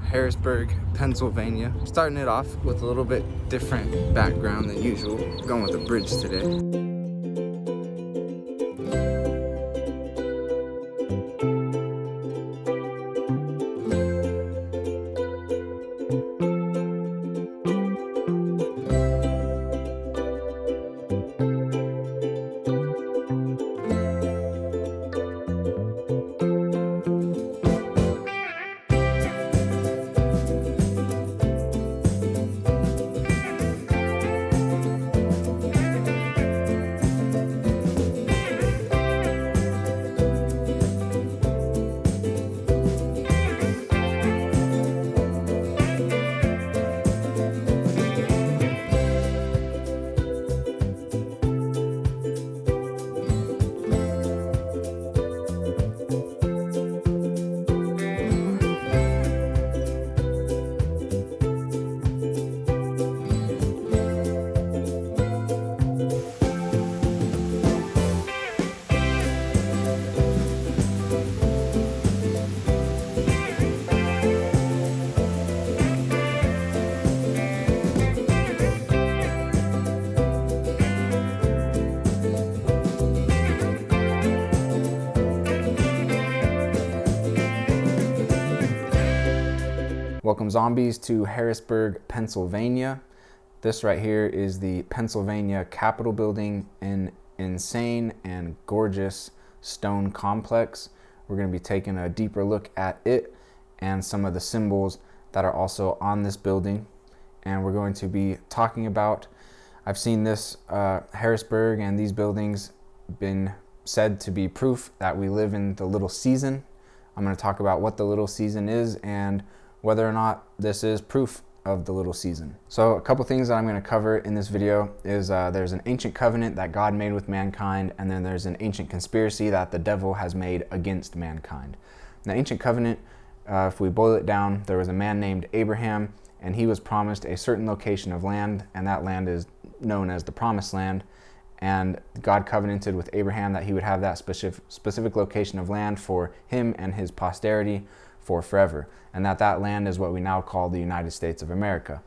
Harrisburg, Pennsylvania. Starting it off with a little bit different background than usual. Going with a bridge today. Welcome zombies to Harrisburg, Pennsylvania. This right here is the Pennsylvania Capitol building, an insane and gorgeous stone complex. We're going to be taking a deeper look at it and some of the symbols that are also on this building. And we're going to be talking about, I've seen this Harrisburg and these buildings been said to be proof that we live in the little season. I'm going to talk about what the little season is and whether or not this is proof of the little season. So a couple things that I'm going to cover in this video is there's an ancient covenant that God made with mankind, and then there's an ancient conspiracy that the devil has made against mankind. The ancient covenant, if we boil it down, there was a man named Abraham, and he was promised a certain location of land, and that land is known as the Promised Land. And God covenanted with Abraham that he would have that specific location of land for him and his posterity for forever, and that land is what we now call the United States of America.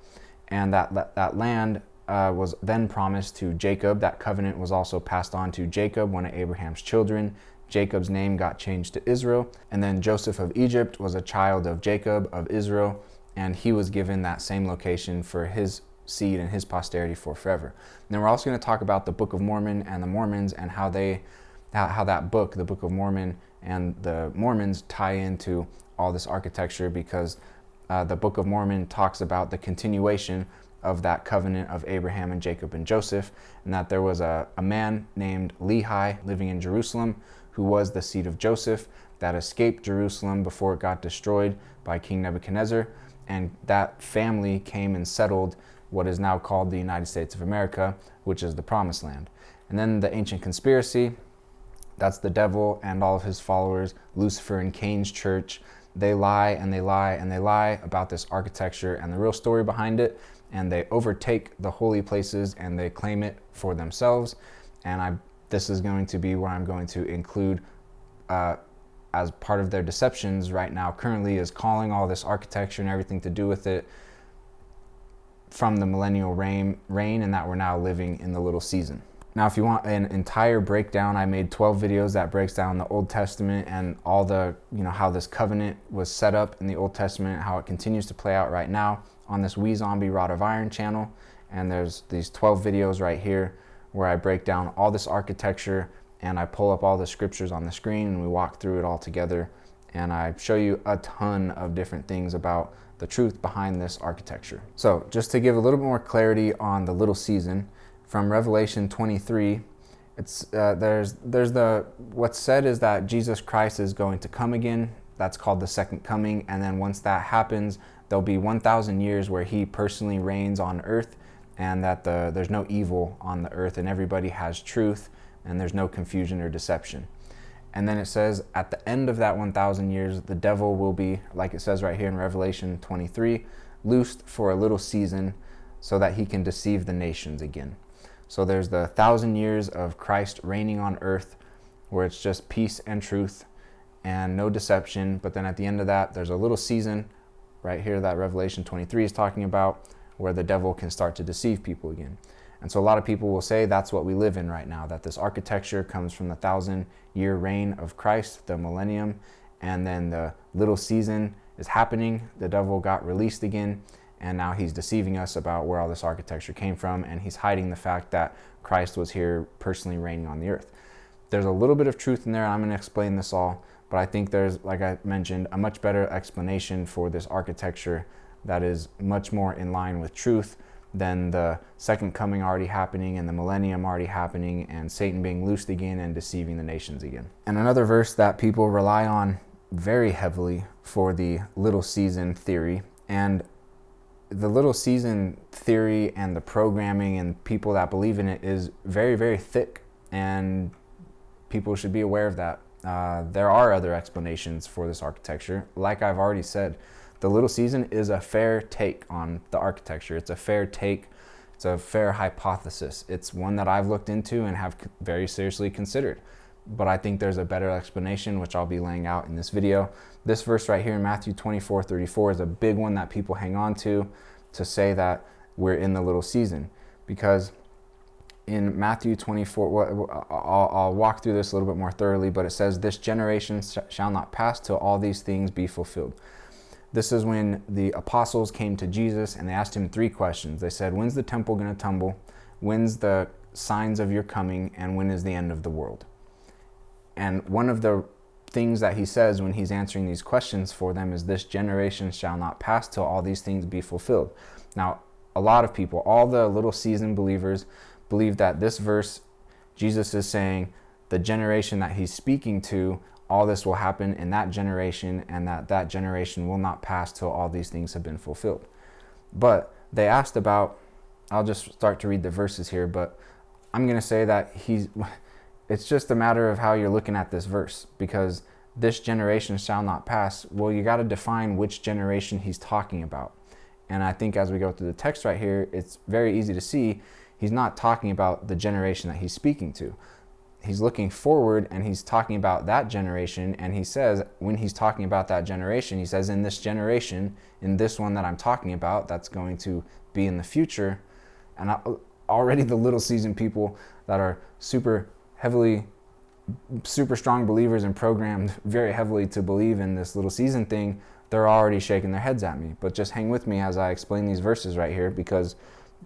And that land was then promised to Jacob. That covenant was also passed on to Jacob, one of Abraham's children. Jacob's name got changed to Israel, and then Joseph of Egypt was a child of Jacob of Israel, and he was given that same location for his seed and his posterity for forever. And then we're also going to talk about the Book of Mormon and the Mormons, and how that book, the Book of Mormon, and the Mormons tie into all this architecture, because the Book of Mormon talks about the continuation of that covenant of Abraham and Jacob and Joseph, and that there was a man named Lehi living in Jerusalem who was the seed of Joseph that escaped Jerusalem before it got destroyed by King Nebuchadnezzar, and that family came and settled what is now called the United States of America, which is the Promised Land. And then the ancient conspiracy, that's the devil and all of his followers, Lucifer and Cain's church. They lie and they lie and they lie about this architecture and the real story behind it, and they overtake the holy places and they claim it for themselves. And this is going to be where I'm going to include as part of their deceptions right now currently, is calling all this architecture and everything to do with it from the millennial reign, and that we're now living in the little season. Now, if you want an entire breakdown, I made 12 videos that breaks down the Old Testament and all the, how this covenant was set up in the Old Testament, how it continues to play out right now on this We Zombie Rod of Iron channel. And there's these 12 videos right here where I break down all this architecture, and I pull up all the scriptures on the screen and we walk through it all together. And I show you a ton of different things about the truth behind this architecture. So just to give a little bit more clarity on the little season, from Revelation 23, it's what's said is that Jesus Christ is going to come again. That's called the second coming. And then once that happens, there'll be 1,000 years where he personally reigns on earth, and that there's no evil on the earth, and everybody has truth, and there's no confusion or deception. And then it says at the end of that 1,000 years, the devil will be, like it says right here in Revelation 23, loosed for a little season so that he can deceive the nations again. So there's the 1,000 years of Christ reigning on earth, where it's just peace and truth and no deception. But then at the end of that, there's a little season right here that Revelation 23 is talking about, where the devil can start to deceive people again. And so a lot of people will say that's what we live in right now, that this architecture comes from the 1,000-year reign of Christ, the millennium, and then the little season is happening. The devil got released again, and now he's deceiving us about where all this architecture came from, and he's hiding the fact that Christ was here personally reigning on the earth. There's a little bit of truth in there. I'm going to explain this all, but I think there's, like I mentioned, a much better explanation for this architecture that is much more in line with truth than the second coming already happening and the millennium already happening and Satan being loosed again and deceiving the nations again. And another verse that people rely on very heavily for the little season theory, and the little season theory and the programming and people that believe in it is very, very thick, and people should be aware of that. There are other explanations for this architecture. Like I've already said, the little season is a fair take on the architecture. It's a fair take. It's a fair hypothesis. It's one that I've looked into and have very seriously considered. But I think there's a better explanation, which I'll be laying out in this video. This verse right here in Matthew 24:34 is a big one that people hang on to say that we're in the little season. Because in Matthew 24, I'll walk through this a little bit more thoroughly, but it says, "This generation shall not pass till all these things be fulfilled." This is when the apostles came to Jesus and they asked him 3 questions. They said, when's the temple going to tumble? When's the signs of your coming? And when is the end of the world? And one of the things that he says when he's answering these questions for them is, this generation shall not pass till all these things be fulfilled. Now, a lot of people, all the little seasoned believers, believe that this verse, Jesus is saying the generation that he's speaking to, all this will happen in that generation, and that generation will not pass till all these things have been fulfilled. But they asked about, I'll just start to read the verses here, but I'm going to say that it's just a matter of how you're looking at this verse, because this generation shall not pass. Well, you got to define which generation he's talking about. And I think as we go through the text right here, it's very easy to see he's not talking about the generation that he's speaking to. He's looking forward and he's talking about that generation. And he says, when he's talking about that generation, he says, in this generation, in this one that I'm talking about, that's going to be in the future. And already the little seasoned people that are super strong believers and programmed very heavily to believe in this little season thing, they're already shaking their heads at me. But just hang with me as I explain these verses right here, because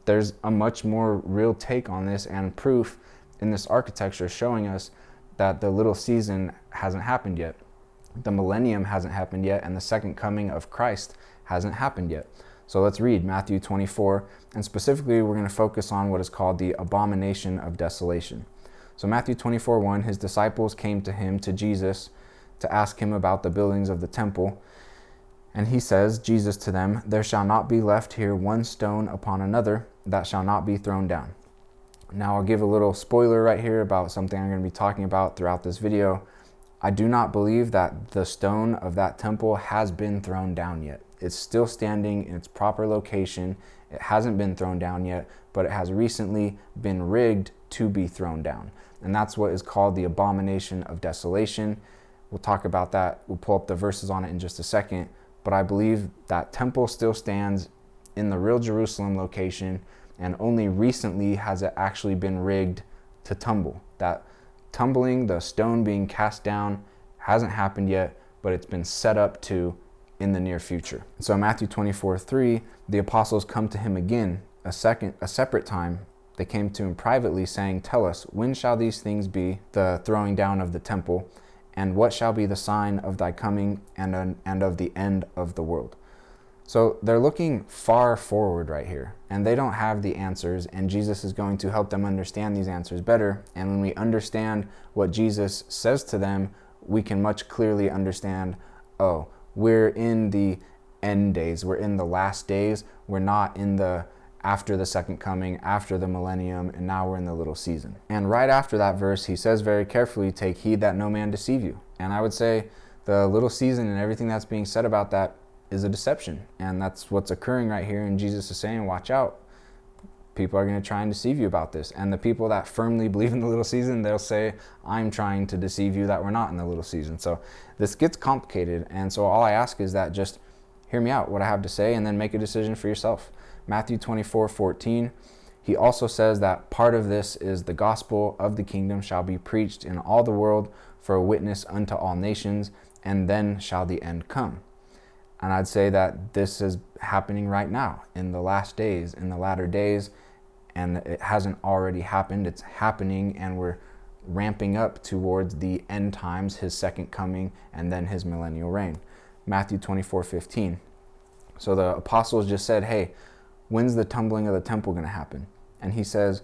there's a much more real take on this and proof in this architecture showing us that the little season hasn't happened yet. The millennium hasn't happened yet, and the second coming of Christ hasn't happened yet. So let's read Matthew 24, and specifically we're going to focus on what is called the Abomination of Desolation. So Matthew 24:1, his disciples came to him, to Jesus, to ask him about the buildings of the temple. And he says, Jesus to them, there shall not be left here one stone upon another that shall not be thrown down. Now I'll give a little spoiler right here about something I'm going to be talking about throughout this video. I do not believe that the stone of that temple has been thrown down yet. It's still standing in its proper location. It hasn't been thrown down yet, but it has recently been rigged to be thrown down. And that's what is called the Abomination of Desolation. We'll talk about that. We'll pull up the verses on it in just a second. But I believe that temple still stands in the real Jerusalem location, and only recently has it actually been rigged to tumble. That tumbling, the stone being cast down, hasn't happened yet, but it's been set up to in the near future. So Matthew 24:3, the apostles come to him again, a separate time. They came to him privately, saying, tell us, when shall these things be, the throwing down of the temple, and what shall be the sign of thy coming and of the end of the world? So they're looking far forward right here, and they don't have the answers, and Jesus is going to help them understand these answers better. And when we understand what Jesus says to them, we can much clearly understand, oh, we're in the end days, we're in the last days, we're not in the after the second coming, after the millennium, and now we're in the little season. And right after that verse, he says very carefully, take heed that no man deceive you. And I would say the little season and everything that's being said about that is a deception. And that's what's occurring right here. And Jesus is saying, watch out. People are going to try and deceive you about this. And the people that firmly believe in the little season, they'll say, I'm trying to deceive you that we're not in the little season. So this gets complicated. And so all I ask is that just hear me out, what I have to say, and then make a decision for yourself. Matthew 24:14. He also says that part of this is the gospel of the kingdom shall be preached in all the world for a witness unto all nations, and then shall the end come. And I'd say that this is happening right now in the last days, in the latter days, and it hasn't already happened. It's happening, and we're ramping up towards the end times, his second coming, and then his millennial reign. Matthew 24:15. So the apostles just said, hey, when's the tumbling of the temple going to happen? And he says,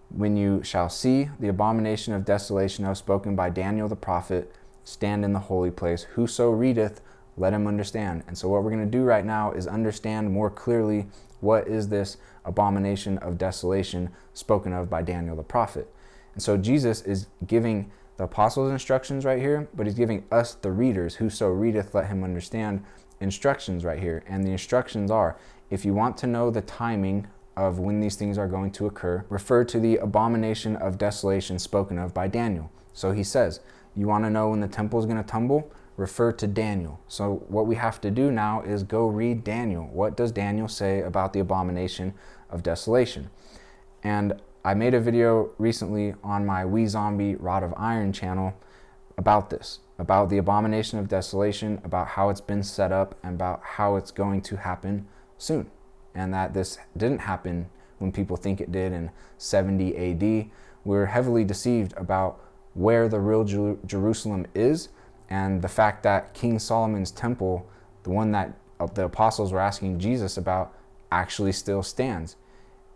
when you shall see the abomination of desolation of spoken by Daniel the prophet stand in the holy place, whoso readeth, let him understand. And so what we're going to do right now is understand more clearly what is this abomination of desolation spoken of by Daniel the prophet. And so Jesus is giving the apostles instructions right here, but he's giving us, the readers, whoso readeth, let him understand, instructions right here. And the instructions are, if you want to know the timing of when these things are going to occur, refer to the abomination of desolation spoken of by Daniel. So he says, you want to know when the temple is going to tumble? Refer to Daniel. So what we have to do now is go read Daniel. What does Daniel say about the abomination of desolation? And I made a video recently on my We Zombie Rod of Iron channel about this, about the abomination of desolation, about how it's been set up, and about how it's going to happen soon. And that this didn't happen when people think it did in 70 AD. We're heavily deceived about where the real Jerusalem is, and the fact that King Solomon's temple, the one that the apostles were asking Jesus about, actually still stands.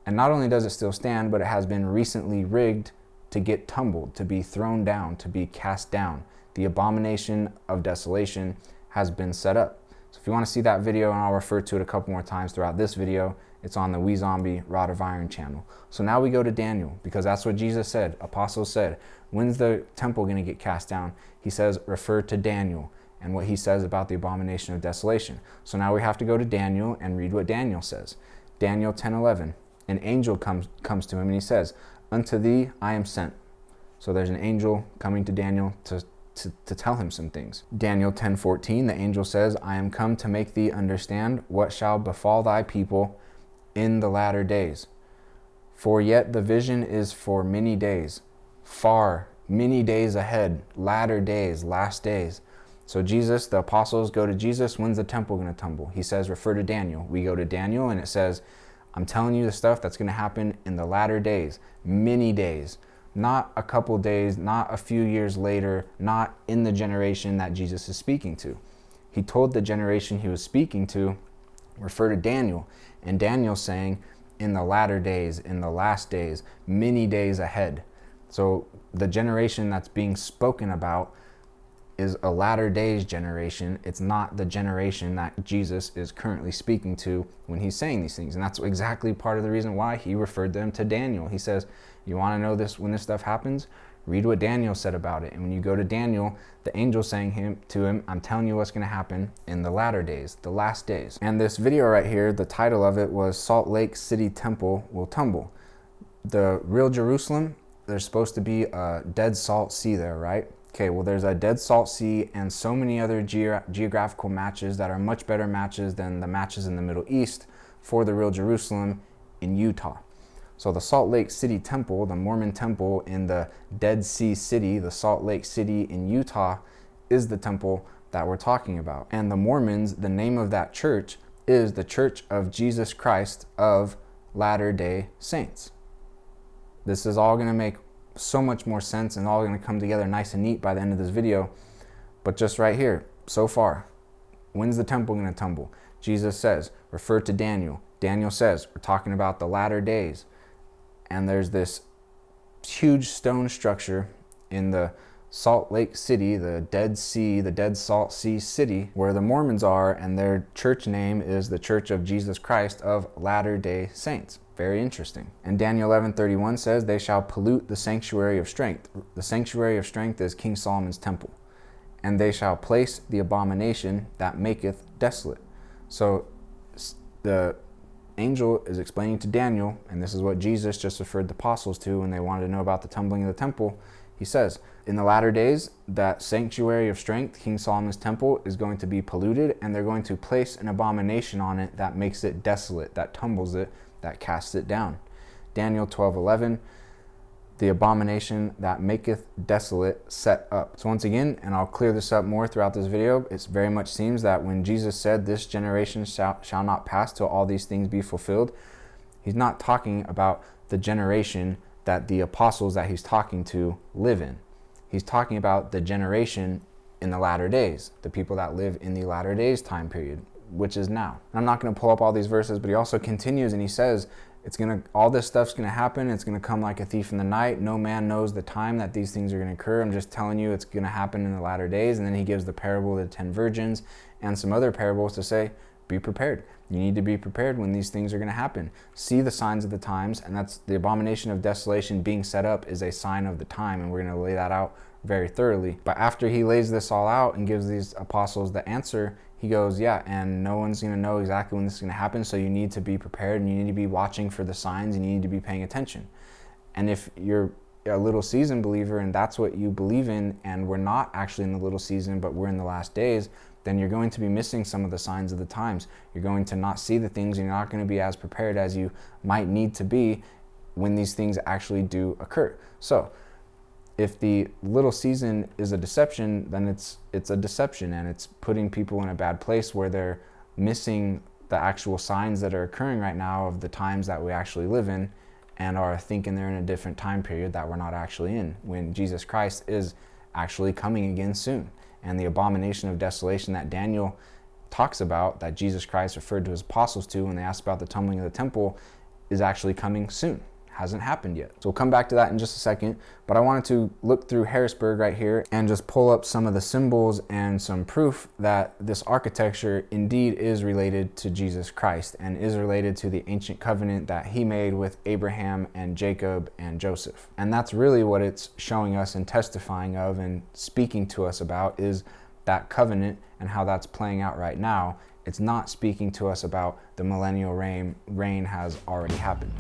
And not only does it still stand, but it has been recently rigged to get tumbled, to be thrown down, to be cast down. The abomination of desolation has been set up. So if you want to see that video, and I'll refer to it a couple more times throughout this video, it's on the We Zombie Rod of Iron channel. So now we go to Daniel, because that's what Jesus said. Apostles said, when's the temple going to get cast down? He says, refer to Daniel and what he says about the abomination of desolation. So now we have to go to Daniel and read what Daniel says. Daniel 10:11. An angel comes to him and he says, unto thee I am sent. So there's an angel coming to Daniel to tell him some things. Daniel 10:14, the angel says, I am come to make thee understand what shall befall thy people in the latter days. For yet the vision is for many days, far, many days ahead, latter days, last days. So Jesus, the apostles go to Jesus, when's the temple going to tumble? He says, refer to Daniel. We go to Daniel and it says, I'm telling you the stuff that's going to happen in the latter days, many days. Not a couple days, not a few years later, not in the generation that Jesus is speaking to. He told the generation he was speaking to, refer to Daniel. And Daniel's saying, in the latter days, in the last days, many days ahead. So the generation that's being spoken about is a latter days generation. It's not the generation that Jesus is currently speaking to when he's saying these things. And that's exactly part of the reason why he referred them to Daniel. He says, you want to know this when this stuff happens? Read what Daniel said about it. And when you go to Daniel, the angel saying to him, I'm telling you what's going to happen in the latter days, the last days. And this video right here, the title of it was Salt Lake City Temple Will Tumble. The real Jerusalem, there's supposed to be a dead salt sea there, right? Okay, well, there's a dead salt sea and so many other geographical matches that are much better matches than the matches in the Middle East for the real Jerusalem in Utah. So the Salt Lake City Temple, the Mormon temple in the Dead Sea City, the Salt Lake City in Utah, is the temple that we're talking about. And the Mormons, the name of that church is the Church of Jesus Christ of Latter-day Saints. This is all going to make so much more sense and all going to come together nice and neat by the end of this video. But just right here, so far, when's the temple going to tumble? Jesus says, refer to Daniel. Daniel says, we're talking about the latter days. And there's this huge stone structure in the Salt Lake City, the Dead Sea, the Dead Salt Sea City, where the Mormons are, and their church name is the Church of Jesus Christ of Latter-day Saints. Very interesting. And Daniel 11:31 says, they shall pollute the sanctuary of strength. The sanctuary of strength is King Solomon's temple. And they shall place the abomination that maketh desolate. So the angel is explaining to Daniel, and this is what Jesus just referred the apostles to when they wanted to know about the tumbling of the temple. He says, in the latter days, that sanctuary of strength, King Solomon's temple, is going to be polluted, and they're going to place an abomination on it that makes it desolate, that tumbles it, that casts it down. Daniel 12:11, the abomination that maketh desolate set up. So once again, and I'll clear this up more throughout this video, it very much seems that when Jesus said, this generation shall not pass till all these things be fulfilled, he's not talking about the generation that the apostles that he's talking to live in. He's talking about the generation in the latter days, the people that live in the latter days time period, which is now. I'm not going to pull up all these verses, but he also continues and he says, all this stuff's going to happen. It's going to come like a thief in the night. No man knows the time that these things are going to occur. I'm just telling you it's going to happen in the latter days. And then he gives the parable of the 10 virgins and some other parables to say, be prepared. You need to be prepared when these things are going to happen. See the signs of the times, and that's the abomination of desolation being set up is a sign of the time, and we're going to lay that out very thoroughly. But after he lays this all out and gives these apostles the answer, he goes, yeah, and no one's going to know exactly when this is going to happen, so you need to be prepared, and you need to be watching for the signs, and you need to be paying attention. And if you're a little season believer and that's what you believe in, and we're not actually in the little season, but we're in the last days, then you're going to be missing some of the signs of the times. You're going to not see the things, and you're not going to be as prepared as you might need to be when these things actually do occur. So if the little season is a deception, then it's a deception, and it's putting people in a bad place where they're missing the actual signs that are occurring right now of the times that we actually live in, and are thinking they're in a different time period that we're not actually in, when Jesus Christ is actually coming again soon. And the abomination of desolation that Daniel talks about, that Jesus Christ referred to his apostles to when they asked about the tumbling of the temple, is actually coming soon. Hasn't happened yet. So we'll come back to that in just a second, but I wanted to look through Harrisburg right here and just pull up some of the symbols and some proof that this architecture indeed is related to Jesus Christ and is related to the ancient covenant that he made with Abraham and Jacob and Joseph. And that's really what it's showing us and testifying of and speaking to us about, is that covenant and how that's playing out right now. It's not speaking to us about the millennial reign has already happened.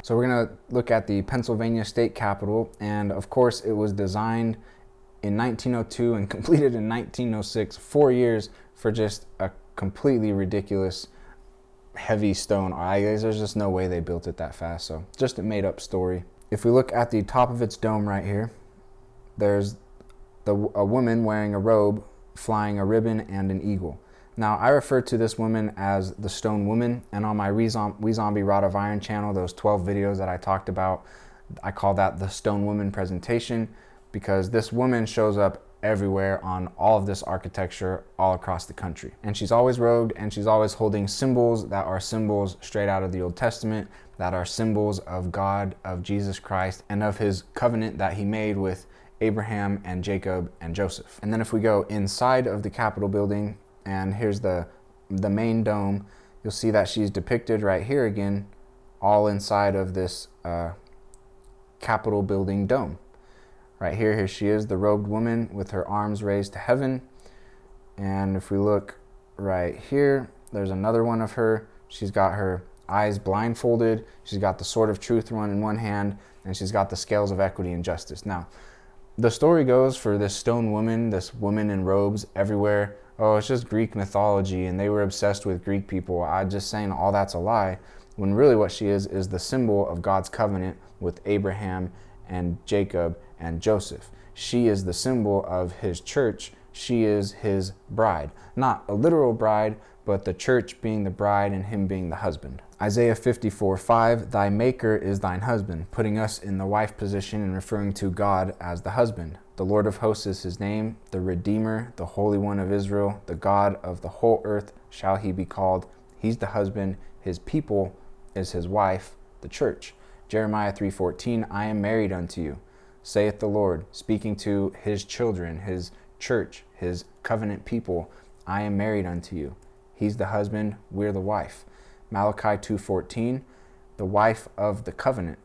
So we're going to look at the Pennsylvania State Capitol, and of course it was designed in 1902 and completed in 1906, 4 years for just a completely ridiculous heavy stone. There's just no way they built it that fast, so just a made up story. If we look at the top of its dome right here, there's a woman wearing a robe, flying a ribbon and an eagle. Now, I refer to this woman as the Stone Woman, and on my We Zombie Rod of Iron channel, those 12 videos that I talked about, I call that the Stone Woman presentation, because this woman shows up everywhere on all of this architecture all across the country. And she's always robed, and she's always holding symbols that are symbols straight out of the Old Testament, that are symbols of God, of Jesus Christ, and of his covenant that he made with Abraham and Jacob and Joseph. And then if we go inside of the Capitol building, and here's the main dome, you'll see that she's depicted right here again, all inside of this Capitol building dome. Right here she is, the robed woman with her arms raised to heaven. And if we look right here, there's another one of her. She's got her eyes blindfolded. She's got the sword of truth one in one hand, and she's got the scales of equity and justice. Now, the story goes for this stone woman, this woman in robes everywhere, oh, it's just Greek mythology and they were obsessed with Greek people. I'm just saying all that's a lie, when really what she is the symbol of God's covenant with Abraham and Jacob and Joseph. She is the symbol of his church. she is his bride. Not a literal bride, but the church being the bride and him being the husband. Isaiah 54:5, thy maker is thine husband, putting us in the wife position and referring to God as the husband. The Lord of hosts is his name, the Redeemer, the Holy One of Israel, the God of the whole earth shall he be called. He's the husband, his people is his wife, the church. Jeremiah 3:14, I am married unto you, saith the Lord, speaking to his children, his church, his covenant people. I am married unto you. He's the husband, we're the wife. Malachi 2:14, the wife of the covenant.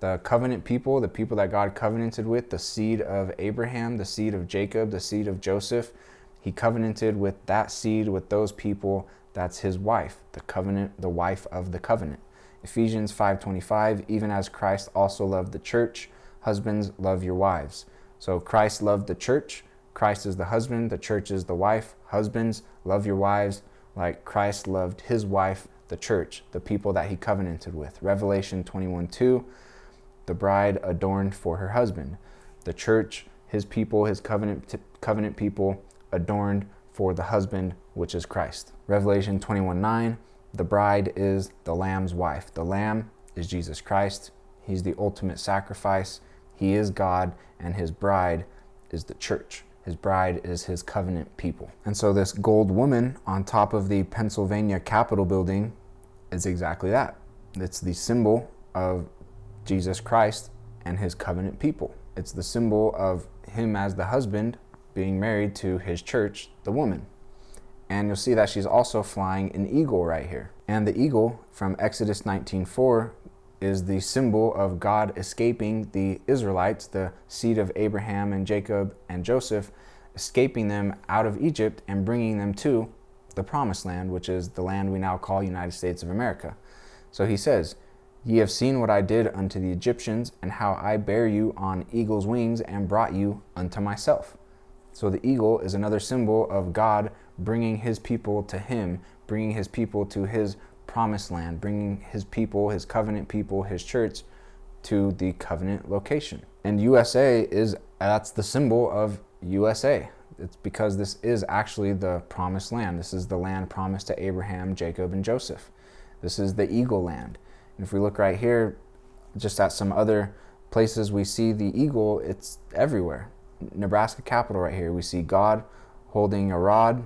The covenant people, the people that God covenanted with, the seed of Abraham, the seed of Jacob, the seed of Joseph, he covenanted with that seed, with those people. That's his wife, the covenant, the wife of the covenant. Ephesians 5:25, even as Christ also loved the church, husbands, love your wives. So Christ loved the church. Christ is the husband, the church is the wife. Husbands, love your wives like Christ loved his wife, the church, the people that he covenanted with. Revelation 21:2, the bride adorned for her husband. The church, his people, his covenant people, adorned for the husband, which is Christ. Revelation 21:9, the bride is the Lamb's wife. The Lamb is Jesus Christ. He's the ultimate sacrifice. He is God, and his bride is the church. His bride is his covenant people. And so this gold woman on top of the Pennsylvania Capitol building is exactly that. It's the symbol of Jesus Christ and his covenant people. It's the symbol of him as the husband being married to his church, the woman. And you'll see that she's also flying an eagle right here. And the eagle from Exodus 19:4 is the symbol of God escaping the Israelites, the seed of Abraham and Jacob and Joseph, escaping them out of Egypt and bringing them to the promised land, which is the land we now call United States of America. So he says, ye have seen what I did unto the Egyptians, and how I bare you on eagle's wings and brought you unto myself. So the eagle is another symbol of God bringing his people to him, bringing his people to his promised land, bringing his people, his covenant people, his church to the covenant location. And USA that's the symbol of USA. It's because this is actually the promised land. This is the land promised to Abraham, Jacob, and Joseph. This is the eagle land. And if we look right here, just at some other places we see the eagle, it's everywhere. Nebraska Capitol right here, we see God holding a rod,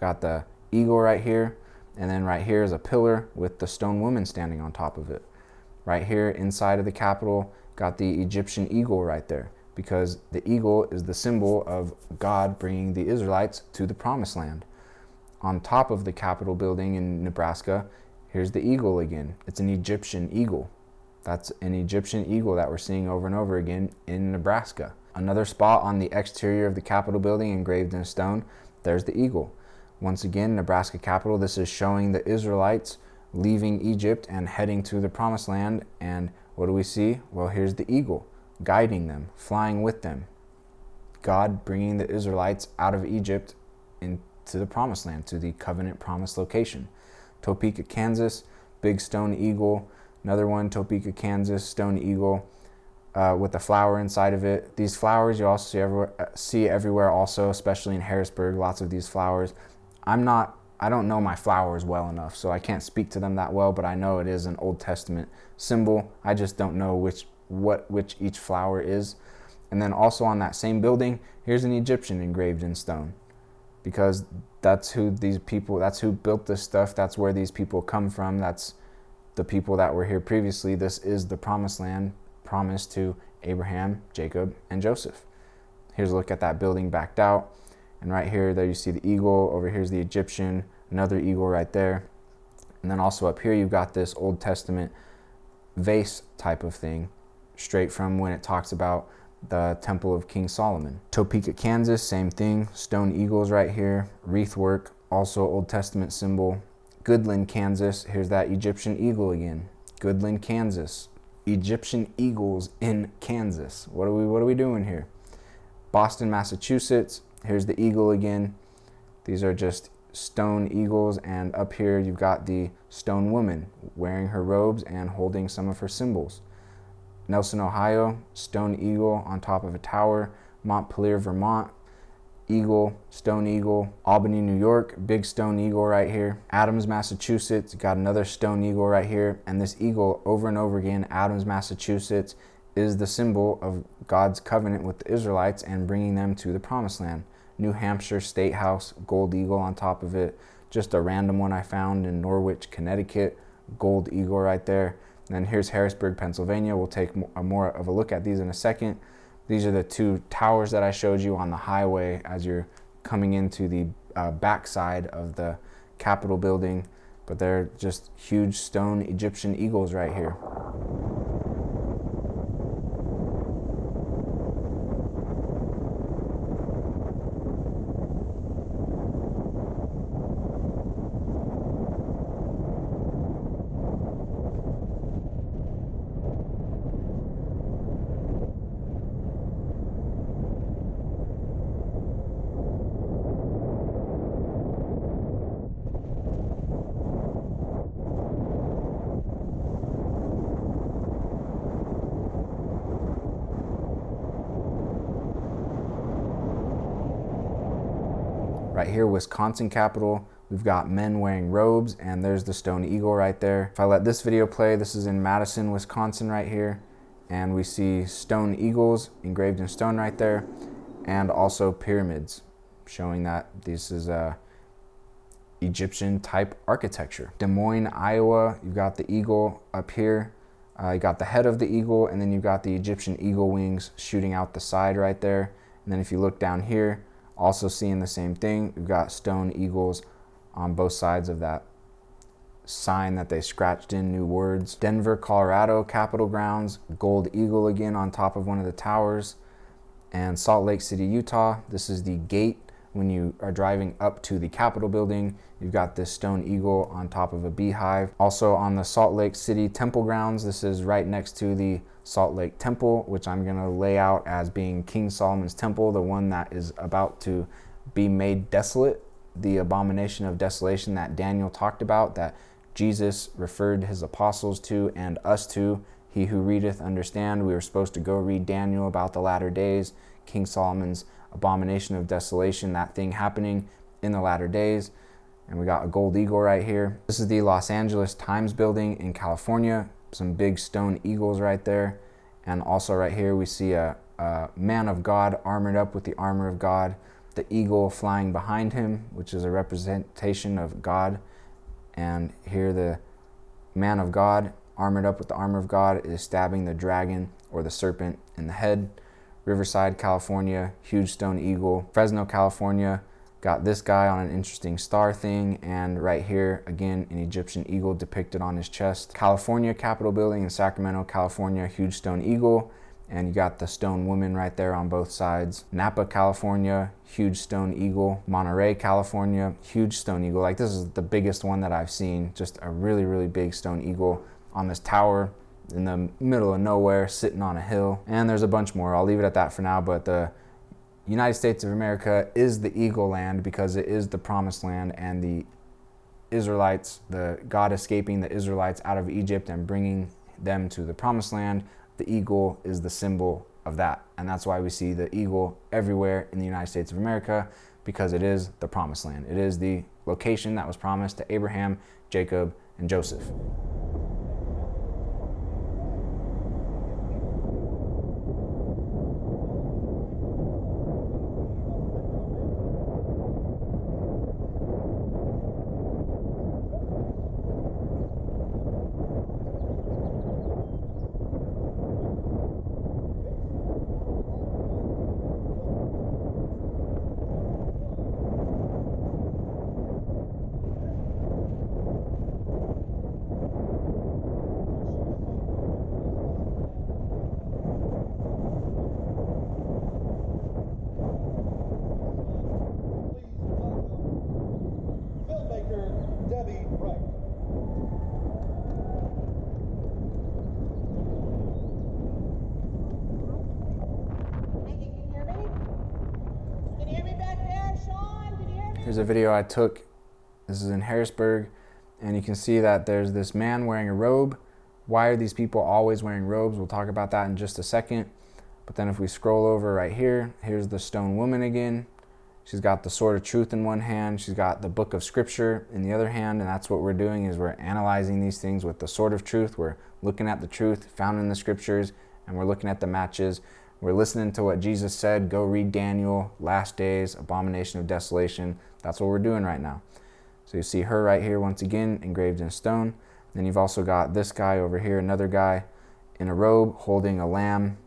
got the eagle right here, and then right here is a pillar with the stone woman standing on top of it. Right here inside of the Capitol, got the Egyptian eagle right there, because the eagle is the symbol of God bringing the Israelites to the promised land. On top of the Capitol building in Nebraska, here's the eagle again. It's an Egyptian eagle. That's an Egyptian eagle that we're seeing over and over again in Nebraska. Another spot on the exterior of the Capitol building engraved in stone, there's the eagle. Once again, Nebraska Capitol, this is showing the Israelites leaving Egypt and heading to the promised land. And what do we see? Well, here's the eagle guiding them, flying with them. God bringing the Israelites out of Egypt into the promised land, to the covenant promised location. Topeka, Kansas, big stone eagle. Another one, Topeka, Kansas, stone eagle with a flower inside of it. These flowers you also see everywhere also, especially in Harrisburg, lots of these flowers. I don't know my flowers well enough, so I can't speak to them that well, but I know it is an Old Testament symbol. I just don't know which each flower is. And then also on that same building, here's an Egyptian engraved in stone, because that's who built this stuff. That's where these people come from. That's the people that were here previously. This is the promised land promised to Abraham, Jacob, and Joseph. Here's a look at that building backed out. And right here, there you see the eagle. Over here's the Egyptian, another eagle right there. And then also up here, you've got this Old Testament vase type of thing, straight from when it talks about the Temple of King Solomon. Topeka, Kansas, same thing. Stone eagles right here. Wreath work, also Old Testament symbol. Goodland, Kansas. Here's that Egyptian eagle again. Goodland, Kansas. Egyptian eagles in Kansas. What are we doing here? Boston, Massachusetts. Here's the eagle again. These are just stone eagles, and up here you've got the stone woman wearing her robes and holding some of her symbols. Nelson, Ohio, stone eagle on top of a tower. Montpelier, Vermont, eagle, stone eagle. Albany, New York, big stone eagle right here. Adams, Massachusetts, got another stone eagle right here. And this eagle, over and over again, Adams, Massachusetts, is the symbol of God's covenant with the Israelites and bringing them to the promised land. New Hampshire State House, gold eagle on top of it. Just a random one I found in Norwich, Connecticut, gold eagle right there. And then here's Harrisburg, Pennsylvania. We'll take more of a look at these in a second. These are the two towers that I showed you on the highway as you're coming into the backside of the Capitol building. But they're just huge stone Egyptian eagles right here. Right here, Wisconsin Capitol, we've got men wearing robes, and there's the stone eagle right there. If I let this video play, this is in Madison, Wisconsin right here, and we see stone eagles engraved in stone right there, and also pyramids, showing that this is Egyptian type architecture. Des Moines, Iowa, you've got the eagle up here. You got the head of the eagle, and then you've got the Egyptian eagle wings shooting out the side right there. And then if you look down here, also seeing the same thing, we've got stone eagles on both sides of that sign that they scratched in new words. Denver, Colorado, Capitol grounds, gold eagle again on top of one of the towers. And Salt Lake City, Utah, this is the gate when you are driving up to the Capitol building. You've got this stone eagle on top of a beehive. Also on the Salt Lake City temple grounds, this is right next to the Salt Lake Temple, which I'm going to lay out as being King Solomon's temple, the one that is about to be made desolate, the abomination of desolation that Daniel talked about, that Jesus referred his apostles to and us to. He who readeth understand. We were supposed to go read Daniel about the latter days, King Solomon's abomination of desolation, that thing happening in the latter days. And we got a gold eagle right here. This is the Los Angeles Times building in California. Some big stone eagles right there. And also right here we see a man of God armored up with the armor of God, the eagle flying behind him, which is a representation of God. And here the man of God armored up with the armor of God is stabbing the dragon or the serpent in the head. Riverside, California, huge stone eagle. Fresno, California, got this guy on an interesting star thing, and right here again an Egyptian eagle depicted on his chest. California Capitol building in Sacramento, California, huge stone eagle, and you got the stone woman right there on both sides. Napa, California, huge stone eagle. Monterey, California, huge stone eagle. Like, this is the biggest one that I've seen, just a really big stone eagle on this tower in the middle of nowhere, sitting on a hill. And there's a bunch more. I'll leave it at that for now, but the United States of America is the eagle land because it is the promised land, and the Israelites, the God escaping the Israelites out of Egypt and bringing them to the promised land, the eagle is the symbol of that. And that's why we see the eagle everywhere in the United States of America, because it is the promised land. It is the location that was promised to Abraham, Jacob, and Joseph. Here's a video I took. This is in Harrisburg, and you can see that there's this man wearing a robe. Why are these people always wearing robes? We'll talk about that in just a second. But then if we scroll over right here, here's the stone woman again, She's got the sword of truth in one hand. She's got the book of scripture in the other hand. And that's what we're doing, is we're analyzing these things with the sword of truth. We're looking at the truth found in the scriptures, and we're looking at the matches. We're listening to what Jesus said. Go read Daniel, Last Days, Abomination of Desolation. That's what we're doing right now. So you see her right here, once again, engraved in stone. Then you've also got this guy over here, another guy in a robe holding a lamb.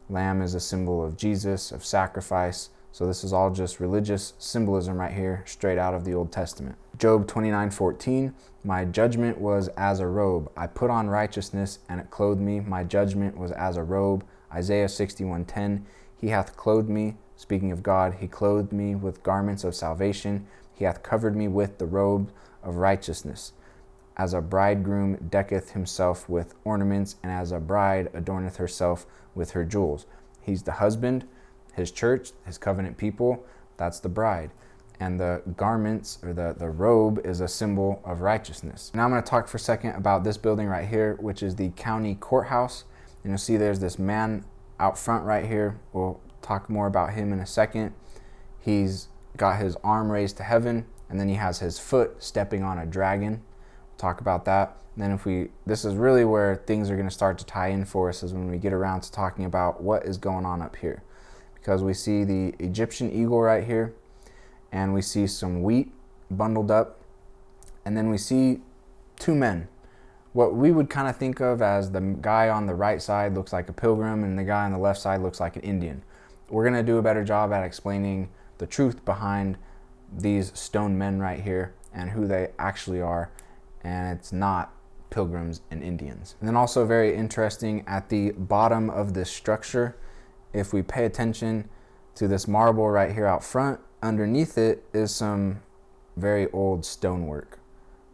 Lamb is a symbol of Jesus, of sacrifice. So this is all just religious symbolism right here, straight out of the Old Testament. Job 29:14, my judgment was as a robe. I put on righteousness, and it clothed me. My judgment was as a robe. Isaiah 61:10, he hath clothed me, speaking of God, he clothed me with garments of salvation. He hath covered me with the robe of righteousness. As a bridegroom decketh himself with ornaments, and as a bride adorneth herself with her jewels. He's the husband, his church, his covenant people, that's the bride. And the garments, or the robe, is a symbol of righteousness. Now I'm going to talk for a second about this building right here, which is the county courthouse. And you'll see there's this man out front right here. We'll talk more about him in a second. He's got his arm raised to heaven, and then he has his foot stepping on a dragon. We'll talk about that. And then this is really where things are going to start to tie in for us, is when we get around to talking about what is going on up here. Because we see the Egyptian eagle right here, and we see some wheat bundled up, and then we see two men. What we would kind of think of as the guy on the right side looks like a pilgrim, and the guy on the left side looks like an Indian. We're going to do a better job at explaining the truth behind these stone men right here and who they actually are, and it's not pilgrims and Indians. And then also very interesting, at the bottom of this structure, if we pay attention to this marble right here out front, underneath it is some very old stonework.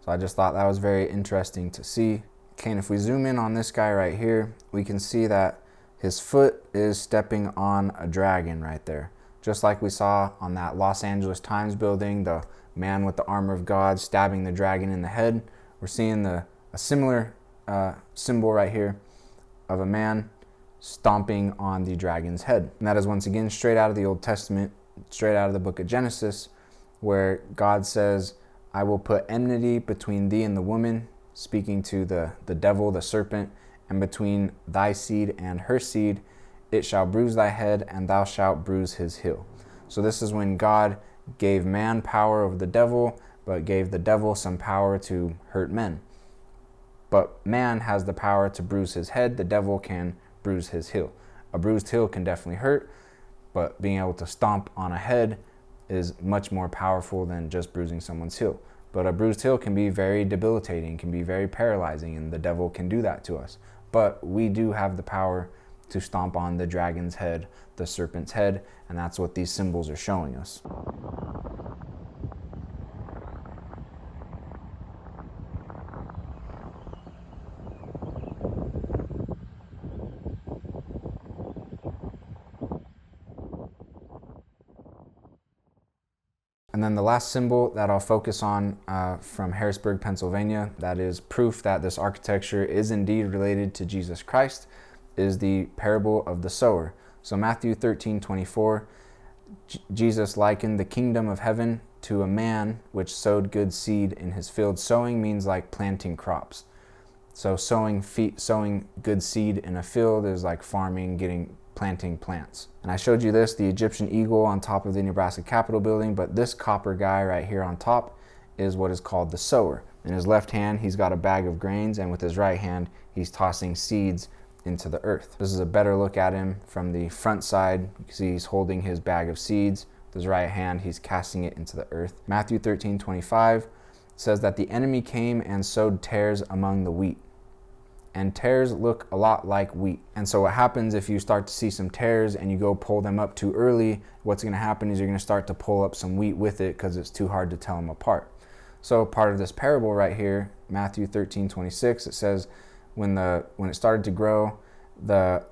So I just thought that was very interesting to see. Okay, and if we zoom in on this guy right here, we can see that his foot is stepping on a dragon right there. Just like we saw on that Los Angeles Times building, the man with the armor of God stabbing the dragon in the head. We're seeing a similar symbol right here of a man stomping on the dragon's head. And that is once again straight out of the Old Testament, straight out of the book of Genesis, where God says, I will put enmity between thee and the woman, speaking to the devil, the serpent, and between thy seed and her seed, it shall bruise thy head, and thou shalt bruise his heel. So this is when God gave man power over the devil, but gave the devil some power to hurt men. But man has the power to bruise his head. The devil can bruise his heel. A bruised heel can definitely hurt, but being able to stomp on a head is much more powerful than just bruising someone's heel. But a bruised heel can be very debilitating, can be very paralyzing, and the devil can do that to us. But we do have the power to stomp on the dragon's head, the serpent's head, and that's what these symbols are showing us. And then the last symbol that I'll focus on from Harrisburg, Pennsylvania, that is proof that this architecture is indeed related to Jesus Christ, is the parable of the sower. So Matthew 13:24, Jesus likened the kingdom of heaven to a man which sowed good seed in his field. Sowing means like planting crops. So sowing good seed in a field is like farming, planting plants. And I showed you this, the Egyptian eagle on top of the Nebraska Capitol building, but this copper guy right here on top is what is called the sower. In his left hand, he's got a bag of grains, and with his right hand, he's tossing seeds into the earth. This is a better look at him from the front side. You can see he's holding his bag of seeds. With his right hand, he's casting it into the earth. Matthew 13:25 says that the enemy came and sowed tares among the wheat. And tares look a lot like wheat. And so what happens if you start to see some tares and you go pull them up too early, what's going to happen is you're going to start to pull up some wheat with it because it's too hard to tell them apart. So part of this parable right here, Matthew 13:26, it says, when it started to grow, the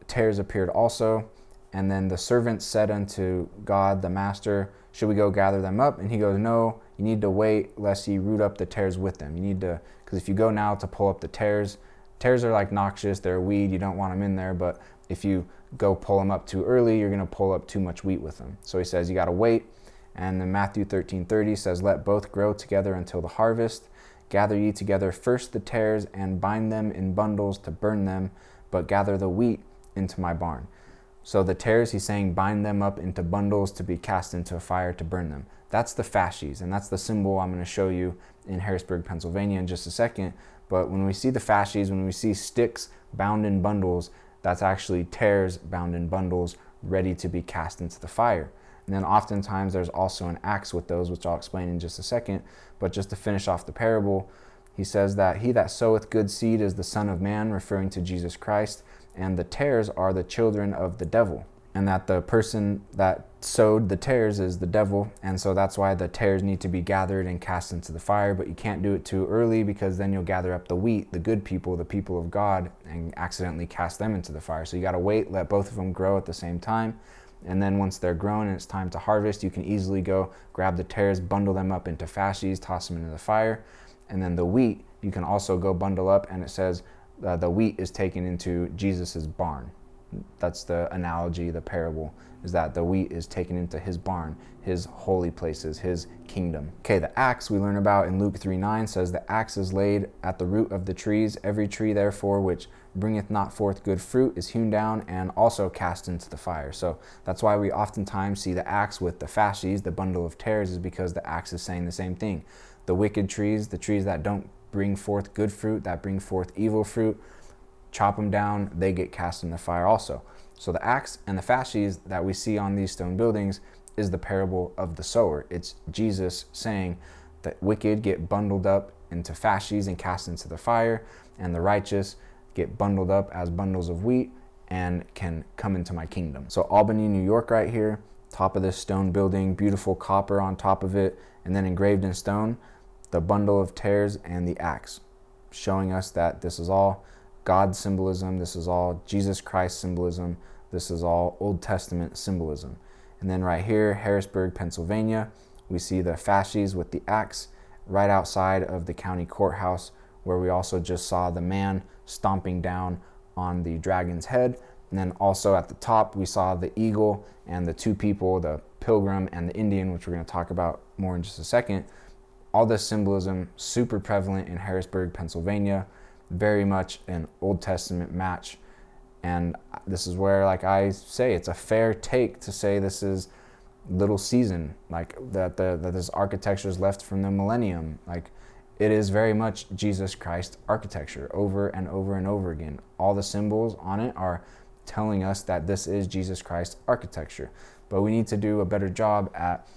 tares appeared also. And then the servant said unto God, the master, should we go gather them up? And he goes, no, you need to wait lest ye root up the tares with them. You need to, because if you go now to pull up the tares are like noxious, they're a weed, you don't want them in there, but if you go pull them up too early, you're going to pull up too much wheat with them. So he says you got to wait. And then Matthew 13:30 says, let both grow together until the harvest. Gather ye together first the tares, and bind them in bundles to burn them, but gather the wheat into my barn. So the tares, he's saying, bind them up into bundles to be cast into a fire to burn them. That's the fasces, and that's the symbol I'm going to show you in Harrisburg, Pennsylvania in just a second. But when we see the fasces, when we see sticks bound in bundles, that's actually tares bound in bundles ready to be cast into the fire. And then oftentimes there's also an axe with those, which I'll explain in just a second. But just to finish off the parable, he says that he that soweth good seed is the Son of Man, referring to Jesus Christ, and the tares are the children of the devil. And that the person that sowed the tares is the devil, and so that's why the tares need to be gathered and cast into the fire. But you can't do it too early, because then you'll gather up the wheat, the good people, the people of God, and accidentally cast them into the fire. So you got to wait, let both of them grow at the same time. And then once they're grown and it's time to harvest, you can easily go grab the tares, bundle them up into fasces, toss them into the fire. And then the wheat, you can also go bundle up, and it says the wheat is taken into Jesus's barn. That's the analogy, the parable, is that the wheat is taken into his barn, his holy places, his kingdom. Okay, the axe we learn about in Luke 3:9 says, the axe is laid at the root of the trees. Every tree, therefore, which bringeth not forth good fruit is hewn down and also cast into the fire. So that's why we oftentimes see the axe with the fasces, the bundle of tares, is because the axe is saying the same thing. The wicked trees, the trees that don't bring forth good fruit, that bring forth evil fruit, chop them down, they get cast in the fire also. So the axe and the fasces that we see on these stone buildings is the parable of the sower. It's Jesus saying that wicked get bundled up into fasces and cast into the fire, and the righteous get bundled up as bundles of wheat and can come into my kingdom. So Albany, New York right here, top of this stone building, beautiful copper on top of it, and then engraved in stone, the bundle of tares and the axe, showing us that this is all God's symbolism, this is all Jesus Christ symbolism, this is all Old Testament symbolism. And then right here, Harrisburg, Pennsylvania, we see the fasces with the axe right outside of the county courthouse, where we also just saw the man stomping down on the dragon's head. And then also at the top, we saw the eagle and the two people, the Pilgrim and the Indian, which we're going to talk about more in just a second. All this symbolism, super prevalent in Harrisburg, Pennsylvania, very much an Old Testament match. And this is where, like I say, it's a fair take to say this is Little Season, like that this architecture is left from the millennium. Like, it is very much Jesus Christ architecture over and over and over again. All the symbols on it are telling us that this is Jesus Christ architecture. But we need to do a better job at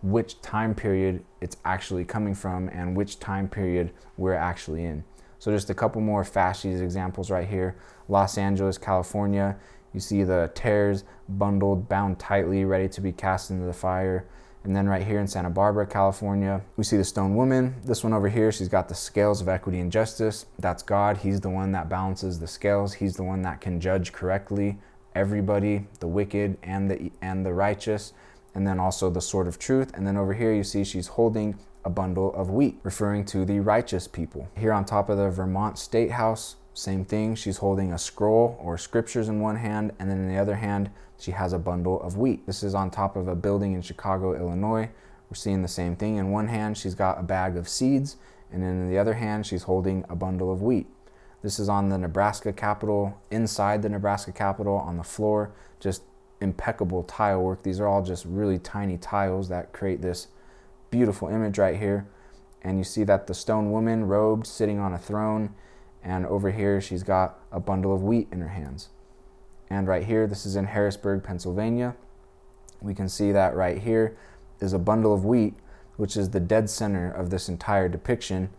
which time period it's actually coming from and which time period we're actually in. So just a couple more fasces examples right here. Los Angeles, California, you see the tares bundled, bound tightly, ready to be cast into the fire. And then right here in Santa Barbara, California, we see the stone woman. This one over here, she's got the scales of equity and justice. That's God. He's the one that balances the scales. He's the one that can judge correctly everybody, the wicked and the righteous. And then also the sword of truth. And then over here you see she's holding a bundle of wheat, referring to the righteous people. Here on top of the Vermont State House, same thing. She's holding a scroll or scriptures in one hand, and then in the other hand, she has a bundle of wheat. This is on top of a building in Chicago, Illinois. We're seeing the same thing. In one hand, she's got a bag of seeds, and then in the other hand, she's holding a bundle of wheat. This is on the Nebraska Capitol, inside the Nebraska Capitol, on the floor, just impeccable tile work. These are all just really tiny tiles that create this beautiful image right here. And you see that the stone woman robed, sitting on a throne, and over here she's got a bundle of wheat in her hands. And right here, this is in Harrisburg, Pennsylvania. We can see that right here is a bundle of wheat, which is the dead center of this entire depiction,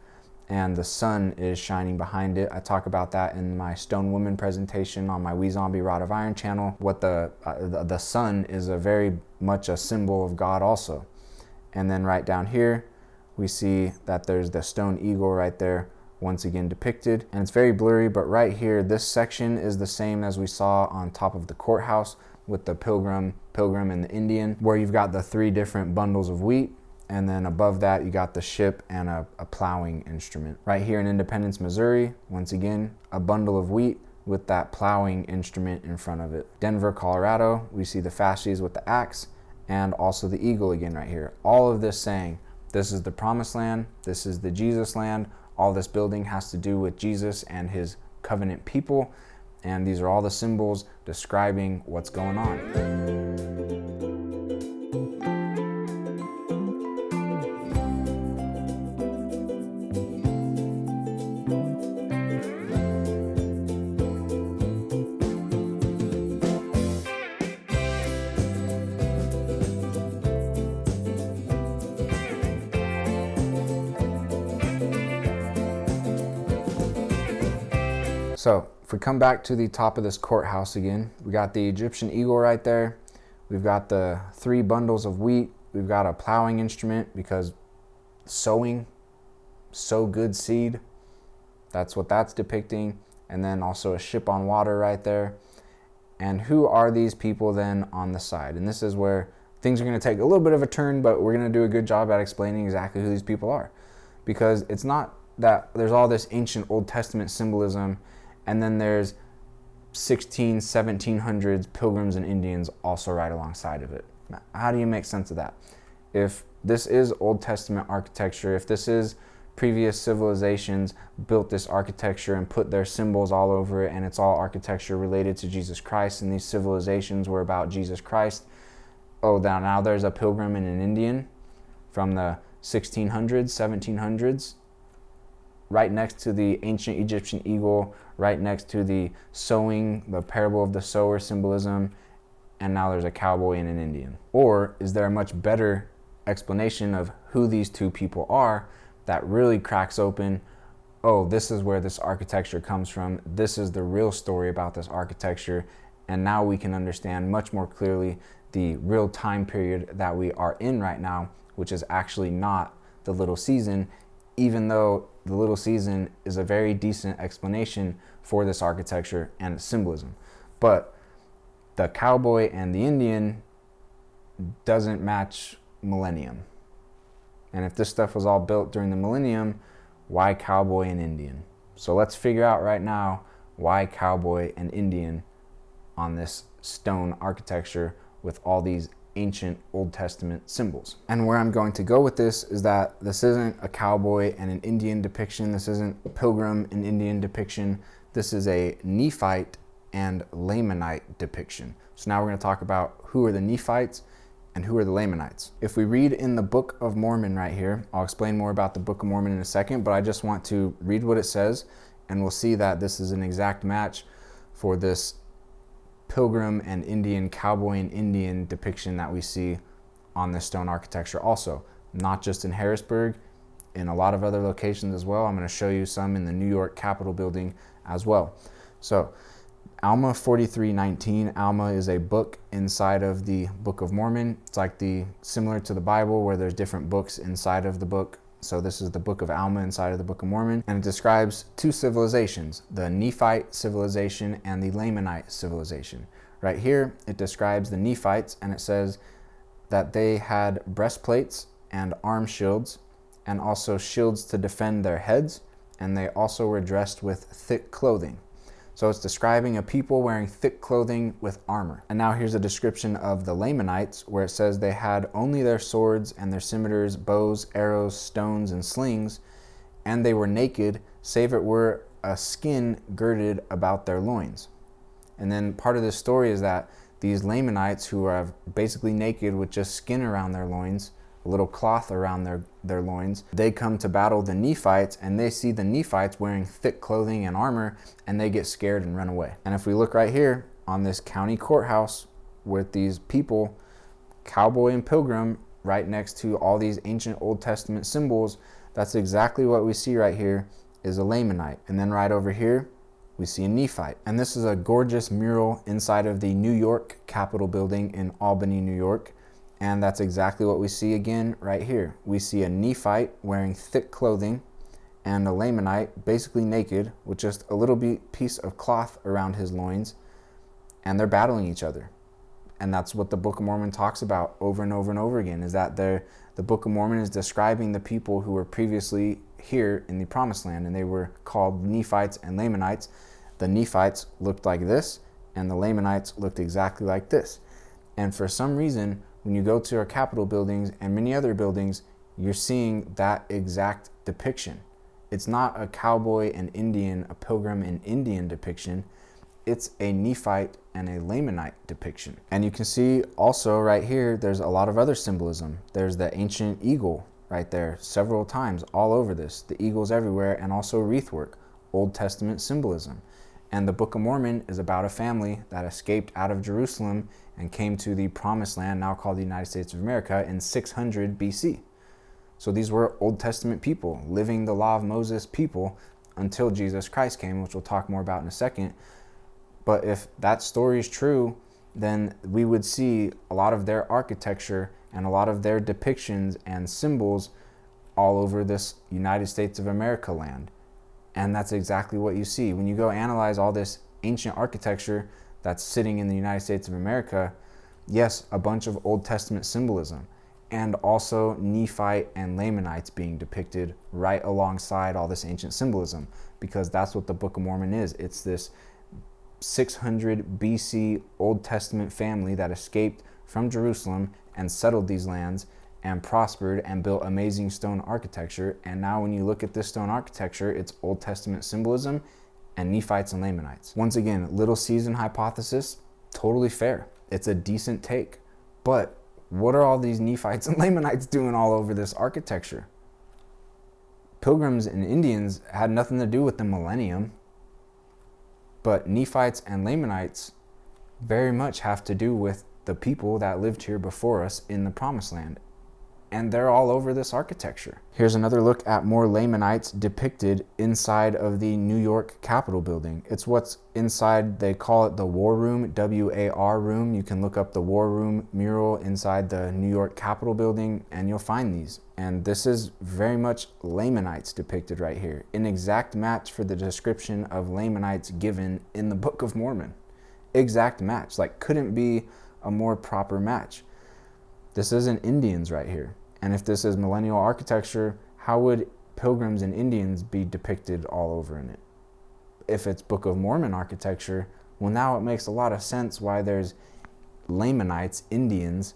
and the sun is shining behind it. I talk about that in my Stone Woman presentation on my We Zombie Rod of Iron channel. What the sun is a very much a symbol of God also. And then right down here, we see that there's the stone eagle right there, once again depicted. And it's very blurry, but right here, this section is the same as we saw on top of the courthouse with the Pilgrim and the Indian, where you've got the three different bundles of wheat. And then above that, you got the ship and a plowing instrument. Right here in Independence, Missouri, once again, a bundle of wheat with that plowing instrument in front of it. Denver, Colorado, we see the fasces with the axe and also the eagle again right here. All of this saying, this is the promised land, this is the Jesus land. All this building has to do with Jesus and his covenant people, and these are all the symbols describing what's going on. So if we come back to the top of this courthouse again, we got the Egyptian eagle right there. We've got the 3 bundles of wheat. We've got a plowing instrument because sowing, sow good seed. That's what that's depicting. And then also a ship on water right there. And who are these people then on the side? And this is where things are going to take a little bit of a turn, but we're going to do a good job at explaining exactly who these people are. Because it's not that there's all this ancient Old Testament symbolism and then there's 1700s Pilgrims and Indians also right alongside of it. How do you make sense of that? If this is Old Testament architecture, if this is previous civilizations built this architecture and put their symbols all over it, and it's all architecture related to Jesus Christ, and these civilizations were about Jesus Christ, oh, now there's a Pilgrim and an Indian from the 1600s, 1700s, right next to the ancient Egyptian eagle, right next to the sowing, the parable of the sower symbolism, and now there's a cowboy and an Indian? Or is there a much better explanation of who these two people are that really cracks open, oh, this is where this architecture comes from, this is the real story about this architecture, and now we can understand much more clearly the real time period that we are in right now, which is actually not the little season, even though the little season is a very decent explanation for this architecture and its symbolism. But the cowboy and the Indian doesn't match millennium. And if this stuff was all built during the millennium, why cowboy and Indian? So let's figure out right now why cowboy and Indian on this stone architecture with all these ancient Old Testament symbols. And where I'm going to go with this is that this isn't a cowboy and an Indian depiction. This isn't a Pilgrim and Indian depiction. This is a Nephite and Lamanite depiction. So now we're going to talk about who are the Nephites and who are the Lamanites. If we read in the Book of Mormon right here, I'll explain more about the Book of Mormon in a second, but I just want to read what it says, and we'll see that this is an exact match for this Pilgrim and Indian, cowboy and Indian depiction that we see on this stone architecture also. Not just in Harrisburg, in a lot of other locations as well. I'm going to show you some in the New York Capitol building as well. So Alma 43:19. Alma is a book inside of the Book of Mormon. It's like similar to the Bible where there's different books inside of the book. So this is the Book of Alma inside of the Book of Mormon, and it describes 2 civilizations, the Nephite civilization and the Lamanite civilization. Right here, it describes the Nephites, and it says that they had breastplates and arm shields, and also shields to defend their heads, and they also were dressed with thick clothing. So it's describing a people wearing thick clothing with armor. And now here's a description of the Lamanites, where it says they had only their swords and their scimitars, bows, arrows, stones, and slings, and they were naked, save it were a skin girded about their loins. And then part of this story is that these Lamanites, who are basically naked with just skin around their loins, a little cloth around their loins, they come to battle the Nephites, and they see the Nephites wearing thick clothing and armor, and they get scared and run away. And if we look right here on this county courthouse with these people, cowboy and pilgrim, right next to all these ancient Old Testament symbols, that's exactly what we see right here is a Lamanite. And then right over here, we see a Nephite. And this is a gorgeous mural inside of the New York Capitol building in Albany, New York. And that's exactly what we see again right here. We see a Nephite wearing thick clothing and a Lamanite basically naked with just a little piece of cloth around his loins, and they're battling each other. And that's what the Book of Mormon talks about over and over and over again, is that the Book of Mormon is describing the people who were previously here in the Promised Land, and they were called Nephites and Lamanites. The Nephites looked like this, and the Lamanites looked exactly like this. And for some reason, when you go to our Capitol buildings and many other buildings, you're seeing that exact depiction. It's not a cowboy and Indian, a pilgrim and Indian depiction. It's a Nephite and a Lamanite depiction. And you can see also right here, there's a lot of other symbolism. There's the ancient eagle right there, several times all over this. The eagle's everywhere, and also wreath work, Old Testament symbolism. And the Book of Mormon is about a family that escaped out of Jerusalem and came to the Promised Land, now called the United States of America, in 600 BC. So these were Old Testament people, living the law of Moses people until Jesus Christ came, which we'll talk more about in a second. But if that story is true, then we would see a lot of their architecture and a lot of their depictions and symbols all over this United States of America land. And that's exactly what you see. When you go analyze all this ancient architecture that's sitting in the United States of America, yes, a bunch of Old Testament symbolism, and also Nephite and Lamanites being depicted right alongside all this ancient symbolism, because that's what the Book of Mormon is. It's this 600 BC Old Testament family that escaped from Jerusalem and settled these lands and prospered and built amazing stone architecture. And now when you look at this stone architecture, it's Old Testament symbolism and Nephites and Lamanites. Once again, little season hypothesis, totally fair. It's a decent take. But what are all these Nephites and Lamanites doing all over this architecture? Pilgrims and Indians had nothing to do with the millennium, but Nephites and Lamanites very much have to do with the people that lived here before us in the Promised Land. And they're all over this architecture. Here's another look at more Lamanites depicted inside of the New York Capitol building. It's what's inside, they call it the War Room, W-A-R room. You can look up the War Room mural inside the New York Capitol building and you'll find these. And this is very much Lamanites depicted right here. An exact match for the description of Lamanites given in the Book of Mormon. Exact match, like couldn't be a more proper match. This isn't Indians right here. And if this is millennial architecture, how would pilgrims and Indians be depicted all over in it? If it's Book of Mormon architecture, well, now it makes a lot of sense why there's Lamanites, Indians,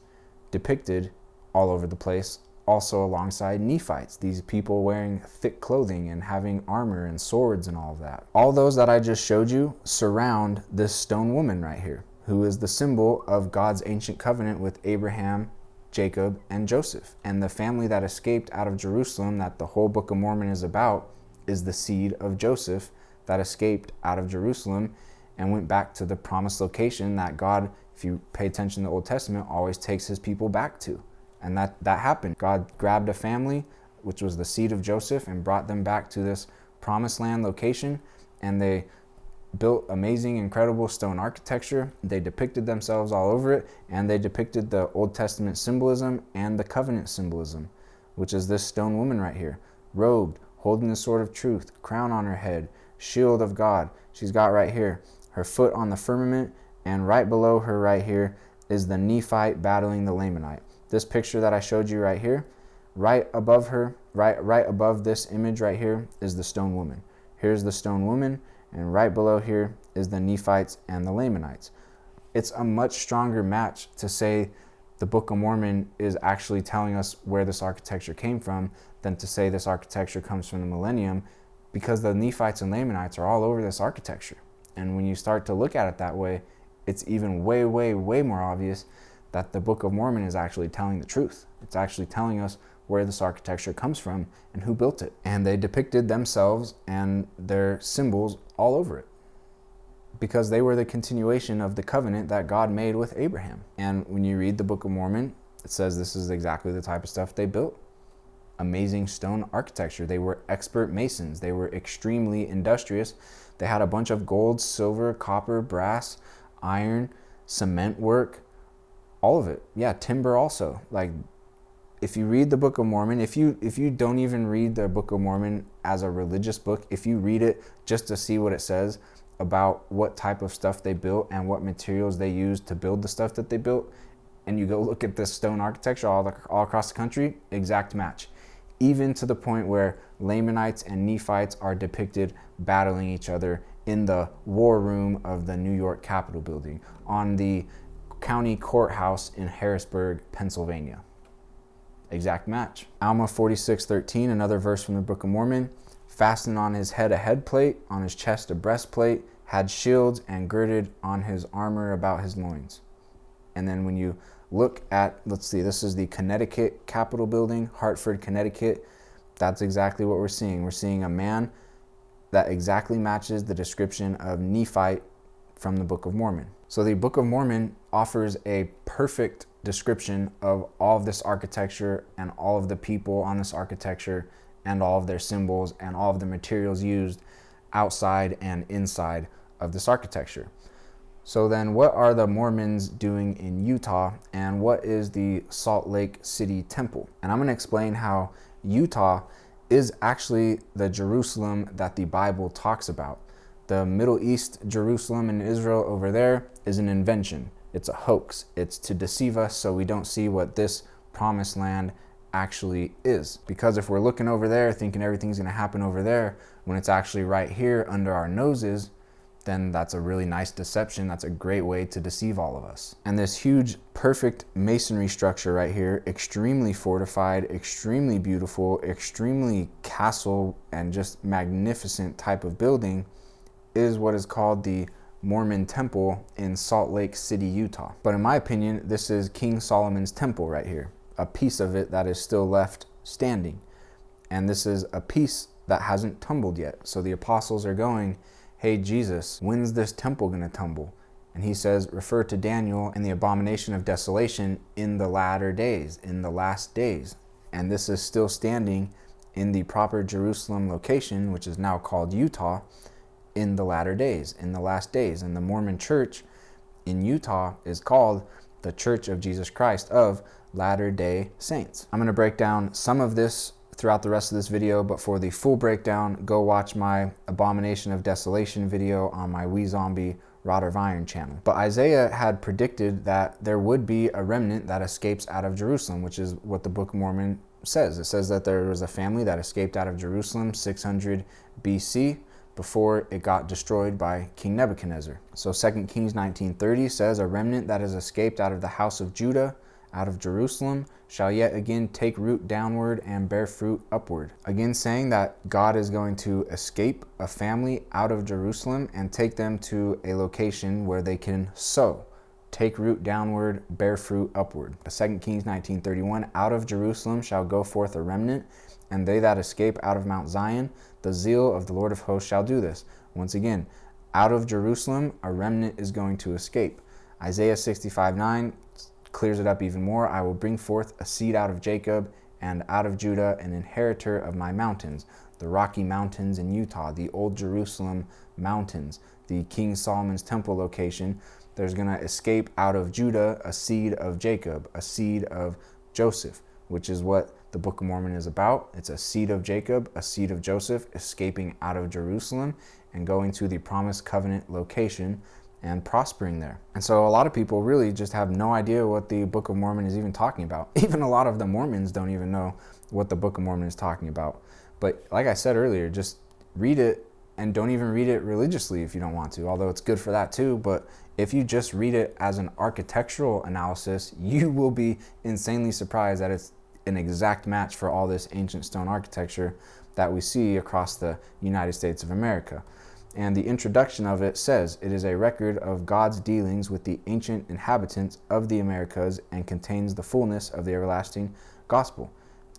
depicted all over the place, also alongside Nephites, these people wearing thick clothing and having armor and swords and all of that. All those that I just showed you surround this stone woman right here, who is the symbol of God's ancient covenant with Abraham, Jacob, and Joseph. And the family that escaped out of Jerusalem that the whole Book of Mormon is about is the seed of Joseph that escaped out of Jerusalem and went back to the promised location that God, if you pay attention to the Old Testament, always takes his people back to. And that happened. God grabbed a family, which was the seed of Joseph, and brought them back to this promised land location, and they built amazing, incredible stone architecture. They depicted themselves all over it, and they depicted the Old Testament symbolism and the covenant symbolism, which is this stone woman right here, robed, holding the sword of truth, crown on her head, shield of God. She's got right here her foot on the firmament, and right below her right here is the Nephite battling the Lamanite. This picture that I showed you right here, right above her, right above this image right here is the stone woman. Here's the stone woman, and right below here is the Nephites and the Lamanites. It's a much stronger match to say the Book of Mormon is actually telling us where this architecture came from than to say this architecture comes from the millennium, because the Nephites and Lamanites are all over this architecture. And when you start to look at it that way, it's even way, way, way more obvious that the Book of Mormon is actually telling the truth. It's actually telling us where this architecture comes from and who built it. And they depicted themselves and their symbols all over it because they were the continuation of the covenant that God made with Abraham. And when you read the Book of Mormon, it says this is exactly the type of stuff they built. Amazing stone architecture. They were expert masons. They were extremely industrious. They had a bunch of gold, silver, copper, brass, iron, cement work, all of it. Yeah, timber also. Like, if you read the Book of Mormon, if you don't even read the Book of Mormon as a religious book, if you read it just to see what it says about what type of stuff they built and what materials they used to build the stuff that they built, and you go look at this stone architecture all across the country, exact match. Even to the point where Lamanites and Nephites are depicted battling each other in the war room of the New York Capitol building, on the County Courthouse in Harrisburg, Pennsylvania. Exact match. Alma 46:13, another verse from the Book of Mormon. Fastened on his head a headplate, on his chest a breastplate, had shields, and girded on his armor about his loins. And then when you look at, let's see, this is the Connecticut Capitol building, Hartford, Connecticut. That's exactly what we're seeing. We're seeing a man that exactly matches the description of Nephite from the Book of Mormon. So the Book of Mormon offers a perfect description of all of this architecture and all of the people on this architecture and all of their symbols and all of the materials used outside and inside of this architecture. So then what are the Mormons doing in Utah, and what is the Salt Lake City Temple? And I'm going to explain how Utah is actually the Jerusalem that the Bible talks about. The Middle East Jerusalem in Israel over there is an invention. It's a hoax. It's to deceive us so we don't see what this promised land actually is. Because if we're looking over there thinking everything's going to happen over there when it's actually right here under our noses, then that's a really nice deception. That's a great way to deceive all of us. And this huge, perfect masonry structure right here, extremely fortified, extremely beautiful, extremely castle and just magnificent type of building, is what is called the Mormon Temple in Salt Lake City, Utah. But in my opinion, this is King Solomon's temple right here, a piece of it that is still left standing. And this is a piece that hasn't tumbled yet. So the apostles are going, hey, Jesus, when's this temple going to tumble? And he says, refer to Daniel and the abomination of desolation in the latter days, in the last days. And this is still standing in the proper Jerusalem location, which is now called Utah, in the latter days, in the last days. And the Mormon church in Utah is called the Church of Jesus Christ of Latter-day Saints. I'm going to break down some of this throughout the rest of this video, but for the full breakdown, go watch my Abomination of Desolation video on my Wee Zombie Rod of Iron channel. But Isaiah had predicted that there would be a remnant that escapes out of Jerusalem, which is what the Book of Mormon says. It says that there was a family that escaped out of Jerusalem 600 BC before it got destroyed by King Nebuchadnezzar. So 2 Kings 19:30 says, a remnant that has escaped out of the house of Judah, out of Jerusalem, shall yet again take root downward and bear fruit upward. Again saying that God is going to escape a family out of Jerusalem and take them to a location where they can sow, take root downward, bear fruit upward. 2 Kings 19:31, out of Jerusalem shall go forth a remnant, and they that escape out of Mount Zion, the zeal of the Lord of hosts shall do this. Once again, out of Jerusalem, a remnant is going to escape. Isaiah 65:9 clears it up even more. I will bring forth a seed out of Jacob, and out of Judah an inheritor of my mountains, the Rocky Mountains in Utah, the Old Jerusalem Mountains, the King Solomon's Temple location. There's going to escape out of Judah a seed of Jacob, a seed of Joseph, which is what the Book of Mormon is about. It's a seed of Jacob, a seed of Joseph escaping out of Jerusalem and going to the promised covenant location and prospering there. And so a lot of people really just have no idea what the Book of Mormon is even talking about. Even a lot of the Mormons don't even know what the Book of Mormon is talking about. But like I said earlier, just read it, and don't even read it religiously if you don't want to, although it's good for that too. But if you just read it as an architectural analysis, you will be insanely surprised that it's an exact match for all this ancient stone architecture that we see across the United States of America. And the introduction of it says, it is a record of God's dealings with the ancient inhabitants of the Americas and contains the fullness of the everlasting gospel.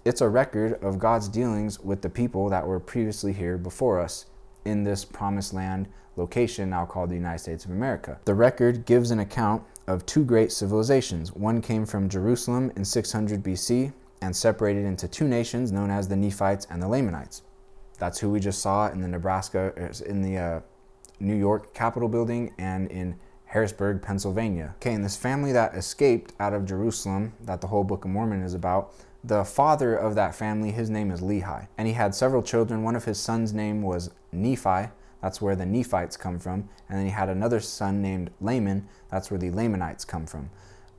It's a record of God's dealings with the people that were previously here before us in this promised land location now called the United States of America. The record gives an account of two great civilizations. One came from Jerusalem in 600 BC and separated into two nations known as the Nephites and the Lamanites. That's who we just saw in the Nebraska, in the New York Capitol building and in Harrisburg, Pennsylvania. Okay, and this family that escaped out of Jerusalem, that the whole Book of Mormon is about, the father of that family, his name is Lehi. And he had several children. One of his sons' name was Nephi. That's where the Nephites come from. And then he had another son named Laman. That's where the Lamanites come from.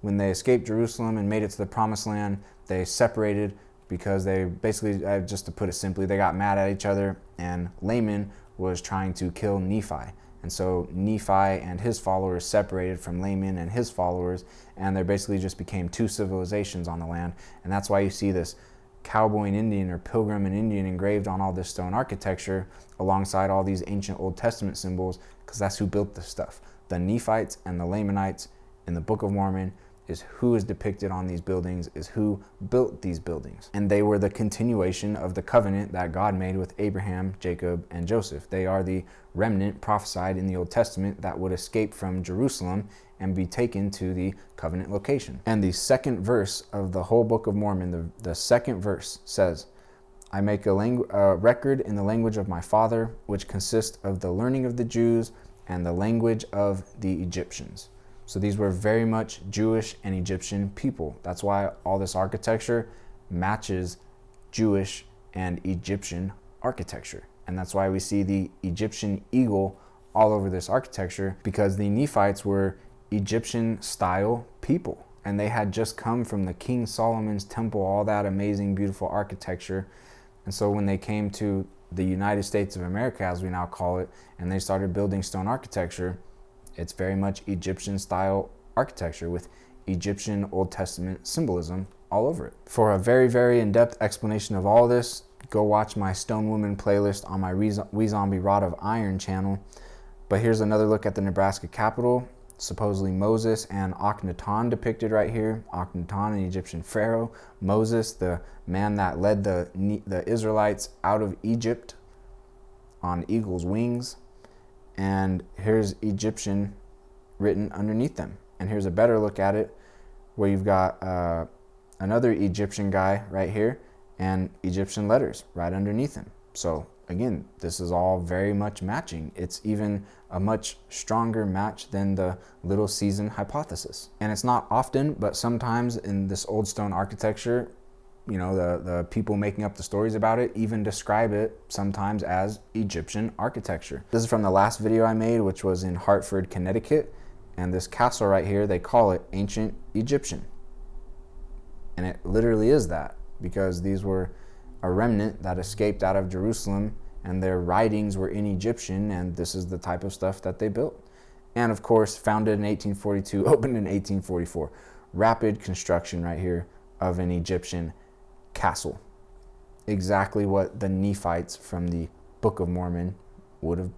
When they escaped Jerusalem and made it to the promised land, they separated because they basically, just to put it simply, they got mad at each other, and Laman was trying to kill Nephi. And so Nephi and his followers separated from Laman and his followers, and there basically just became two civilizations on the land. And that's why you see this cowboy and Indian or pilgrim and Indian engraved on all this stone architecture alongside all these ancient Old Testament symbols, because that's who built this stuff. The Nephites and the Lamanites in the Book of Mormon is who is depicted on these buildings, is who built these buildings. And they were the continuation of the covenant that God made with Abraham, Jacob, and Joseph. They are the remnant prophesied in the Old Testament that would escape from Jerusalem and be taken to the covenant location. And the second verse of the whole Book of Mormon, the second verse says, I make a record in the language of my father, which consists of the learning of the Jews and the language of the Egyptians. So these were very much Jewish and Egyptian people. That's why all this architecture matches Jewish and Egyptian architecture. And that's why we see the Egyptian eagle all over this architecture, because the Nephites were Egyptian style people. And they had just come from the King Solomon's temple, all that amazing, beautiful architecture. And so when they came to the United States of America, as we now call it, and they started building stone architecture, it's very much Egyptian style architecture with Egyptian Old Testament symbolism all over it. For a very, very in-depth explanation of all this, go watch my Stone Woman playlist on my We Zombie Rod of Iron channel. But here's another look at the Nebraska Capitol. Supposedly Moses and Akhenaton depicted right here. Akhenaton, an Egyptian pharaoh. Moses, the man that led the Israelites out of Egypt on eagle's wings. And here's Egyptian written underneath them. And here's a better look at it where you've got another Egyptian guy right here and Egyptian letters right underneath him. So again, this is all very much matching. It's even a much stronger match than the Little Season hypothesis. And it's not often, but sometimes in this old stone architecture, you know, the people making up the stories about it even describe it sometimes as Egyptian architecture. This is from the last video I made, which was in Hartford, Connecticut. And this castle right here, they call it Ancient Egyptian. And it literally is that, because these were a remnant that escaped out of Jerusalem and their writings were in Egyptian, and this is the type of stuff that they built. And of course, founded in 1842, opened in 1844. Rapid construction right here of an Egyptian castle. Exactly what the Nephites from the Book of Mormon would have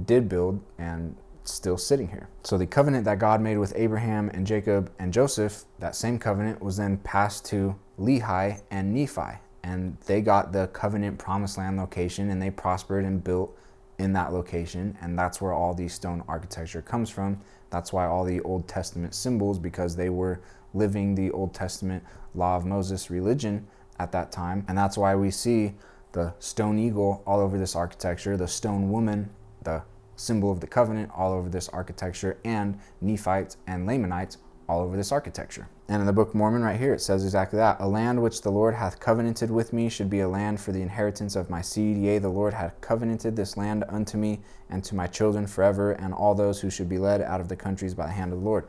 did build, and still sitting here. So the covenant that God made with Abraham and Jacob and Joseph, that same covenant was then passed to Lehi and Nephi, and they got the covenant promised land location, and they prospered and built in that location. And that's where all the stone architecture comes from. That's why all the Old Testament symbols, because they were living the Old Testament law of Moses religion at that time. And that's why we see the stone eagle all over this architecture, the stone woman, the symbol of the covenant, all over this architecture, and Nephites and Lamanites all over this architecture. And in the Book of Mormon right here, it says exactly that. A land which the Lord hath covenanted with me should be a land for the inheritance of my seed. Yea, the Lord hath covenanted this land unto me and to my children forever, and all those who should be led out of the countries by the hand of the Lord.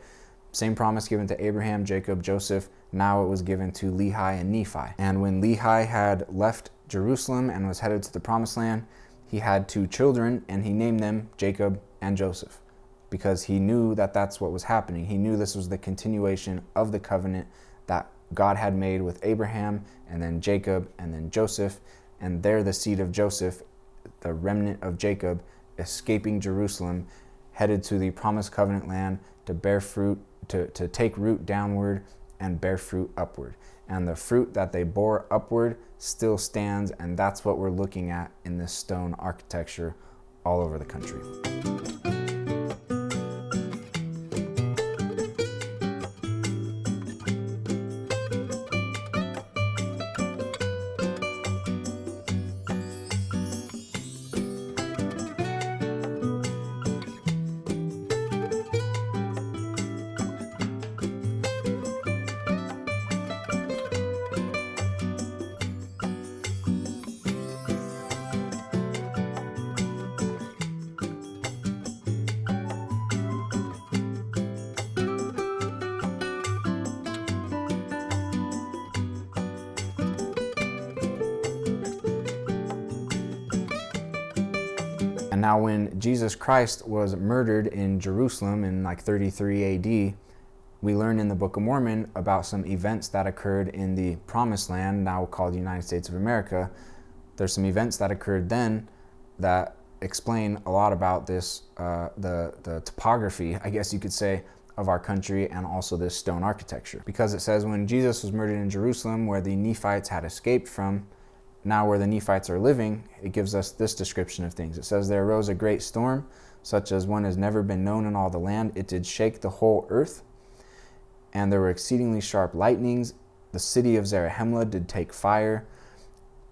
Same promise given to Abraham, Jacob, Joseph. Now it was given to Lehi and Nephi. And when Lehi had left Jerusalem and was headed to the promised land, he had two children, and he named them Jacob and Joseph, because he knew that that's what was happening. He knew this was the continuation of the covenant that God had made with Abraham, and then Jacob, and then Joseph. And they're the seed of Joseph, the remnant of Jacob, escaping Jerusalem, headed to the promised covenant land to bear fruit, to take root downward and bear fruit upward. And the fruit that they bore upward still stands, and that's what we're looking at in this stone architecture all over the country. And now when Jesus Christ was murdered in Jerusalem in like 33 AD, we learn in the Book of Mormon about some events that occurred in the Promised Land, now called the United States of America. There's some events that occurred then that explain a lot about this, the topography, I guess you could say, of our country, and also this stone architecture. Because it says when Jesus was murdered in Jerusalem, where the Nephites had escaped from, now where the Nephites are living, it gives us this description of things. It says, there arose a great storm, such as one has never been known in all the land. It did shake the whole earth, and there were exceedingly sharp lightnings. The city of Zarahemla did take fire.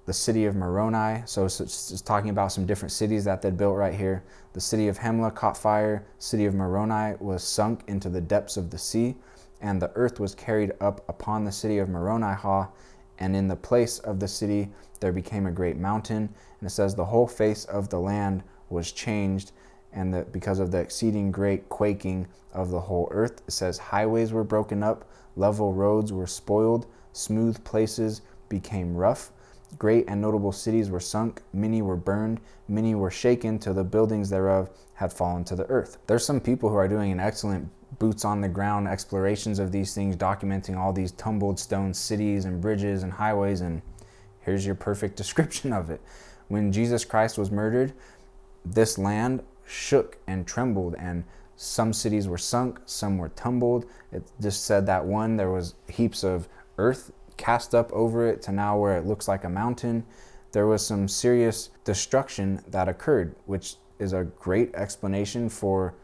The city of Moroni, so it's talking about some different cities that they built right here. The city of Hemla caught fire. City of Moroni was sunk into the depths of the sea, and the earth was carried up upon the city of Moroni, and in the place of the city there became a great mountain. And it says the whole face of the land was changed, and that because of the exceeding great quaking of the whole earth, it says highways were broken up, level roads were spoiled, smooth places became rough. Great and notable cities were sunk, many were burned, many were shaken till the buildings thereof had fallen to the earth. There's some people who are doing an excellent boots on the ground explorations of these things, documenting all these tumbled stone cities and bridges and highways, and here's your perfect description of it. When Jesus Christ was murdered, this land shook and trembled, and some cities were sunk, some were tumbled. It just said that one, there was heaps of earth cast up over it to now where it looks like a mountain. There was some serious destruction that occurred, which is a great explanation for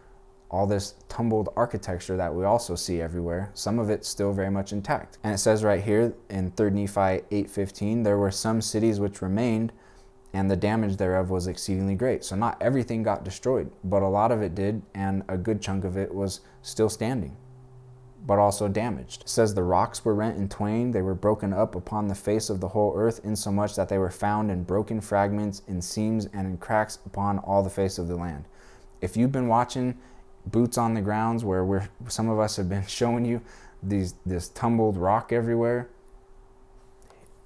all this tumbled architecture that we also see everywhere. Some of it's still very much intact. And it says right here in 3 Nephi 8:15, there were some cities which remained, and the damage thereof was exceedingly great. So not everything got destroyed, but a lot of it did, and a good chunk of it was still standing, but also damaged. It says the rocks were rent in twain, they were broken up upon the face of the whole earth, insomuch that they were found in broken fragments, in seams, and in cracks upon all the face of the land. If you've been watching Boots on the Grounds, where some of us have been showing you this tumbled rock everywhere,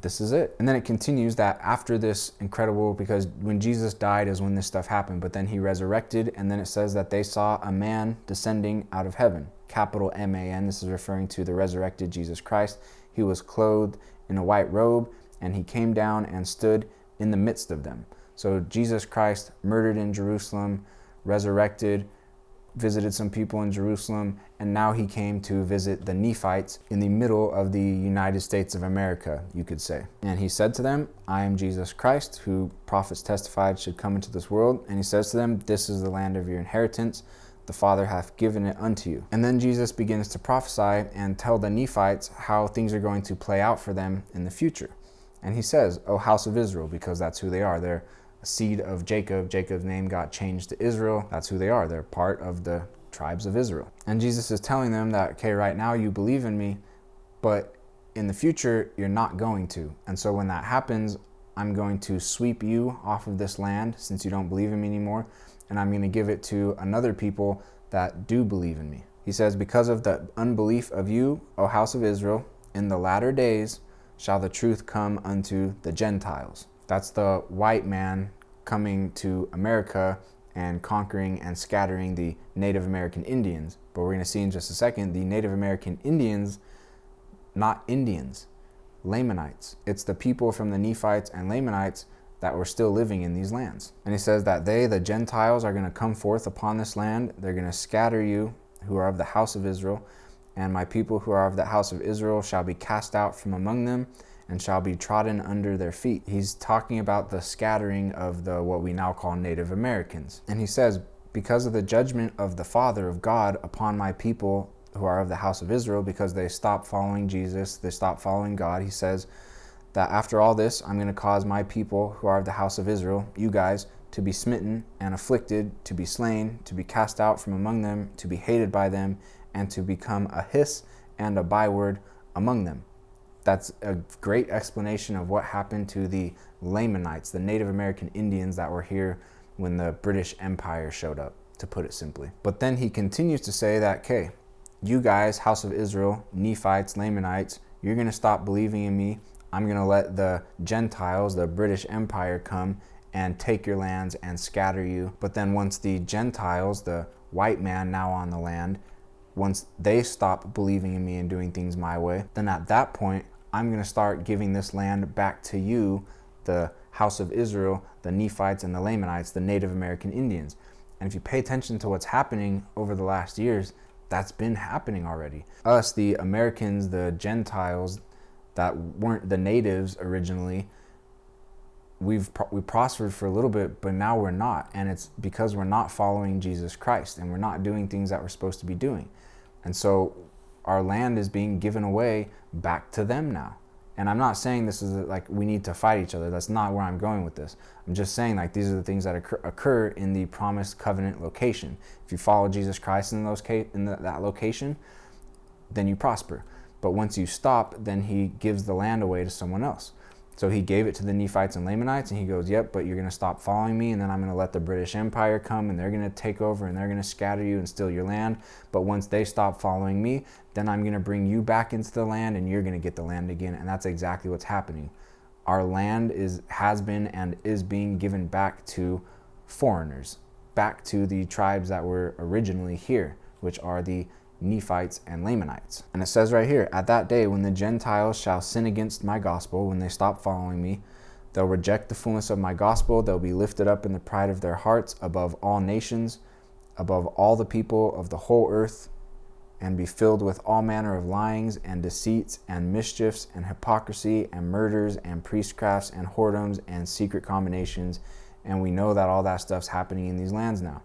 this is it. And then it continues that after this incredible, because when Jesus died is when this stuff happened, but then he resurrected, and then it says that they saw a man descending out of heaven, capital M-A-N. This is referring to the resurrected Jesus Christ. He was clothed in a white robe, and he came down and stood in the midst of them. So Jesus Christ, murdered in Jerusalem, resurrected, visited some people in Jerusalem, and now he came to visit the Nephites in the middle of the United States of America, you could say. And he said to them, I am Jesus Christ, who prophets testified should come into this world. And he says to them, this is the land of your inheritance. The Father hath given it unto you. And then Jesus begins to prophesy and tell the Nephites how things are going to play out for them in the future. And he says, O house of Israel, because that's who they are. They're a seed of Jacob. Jacob's name got changed to Israel. That's who they are. They're part of the tribes of Israel. And Jesus is telling them that, okay, right now you believe in me, but in the future you're not going to. And so when that happens, I'm going to sweep you off of this land since you don't believe in me anymore, and I'm going to give it to another people that do believe in me. He says, because of the unbelief of you, O house of Israel, in the latter days shall the truth come unto the Gentiles. That's the white man coming to America and conquering and scattering the Native American Indians. But we're going to see in just a second, the Native American Indians, not Indians, Lamanites. It's the people from the Nephites and Lamanites that were still living in these lands. And he says that they, the Gentiles, are going to come forth upon this land. They're going to scatter you who are of the house of Israel, and my people who are of the house of Israel shall be cast out from among them, and shall be trodden under their feet. He's talking about the scattering of the what we now call Native Americans. And he says, because of the judgment of the Father of God upon my people who are of the house of Israel, because they stopped following Jesus, they stopped following God, he says that after all this, I'm going to cause my people who are of the house of Israel, you guys, to be smitten and afflicted, to be slain, to be cast out from among them, to be hated by them, and to become a hiss and a byword among them. That's a great explanation of what happened to the Lamanites, the Native American Indians that were here when the British Empire showed up, to put it simply. But then he continues to say that, okay, you guys, house of Israel, Nephites, Lamanites, you're going to stop believing in me. I'm going to let the Gentiles, the British Empire, come and take your lands and scatter you. But then once the Gentiles, the white man now on the land, once they stop believing in me and doing things my way, then at that point, I'm going to start giving this land back to you, the house of Israel, the Nephites and the Lamanites, the Native American Indians. And if you pay attention to what's happening over the last years, that's been happening already. Us, the Americans, the Gentiles that weren't the natives originally, we prospered for a little bit, but now we're not. And it's because we're not following Jesus Christ and we're not doing things that we're supposed to be doing. And so our land is being given away back to them now. And I'm not saying this is like we need to fight each other. That's not where I'm going with this. I'm just saying like these are the things that occur in the promised covenant location. If you follow Jesus Christ in that location, then you prosper. But once you stop, then he gives the land away to someone else. So he gave it to the Nephites and Lamanites, and he goes, yep, but you're going to stop following me, and then I'm going to let the British Empire come, and they're going to take over, and they're going to scatter you and steal your land. But once they stop following me, then I'm going to bring you back into the land, and you're going to get the land again. And that's exactly what's happening. Our land has been and is being given back to foreigners, back to the tribes that were originally here, which are the Nephites and Lamanites. And it says right here, at that day when the Gentiles shall sin against my gospel, when they stop following me, they'll reject the fullness of my gospel. They'll be lifted up in the pride of their hearts above all nations, above all the people of the whole earth, and be filled with all manner of lyings and deceits and mischiefs and hypocrisy and murders and priestcrafts and whoredoms and secret combinations. And we know that all that stuff's happening in these lands now.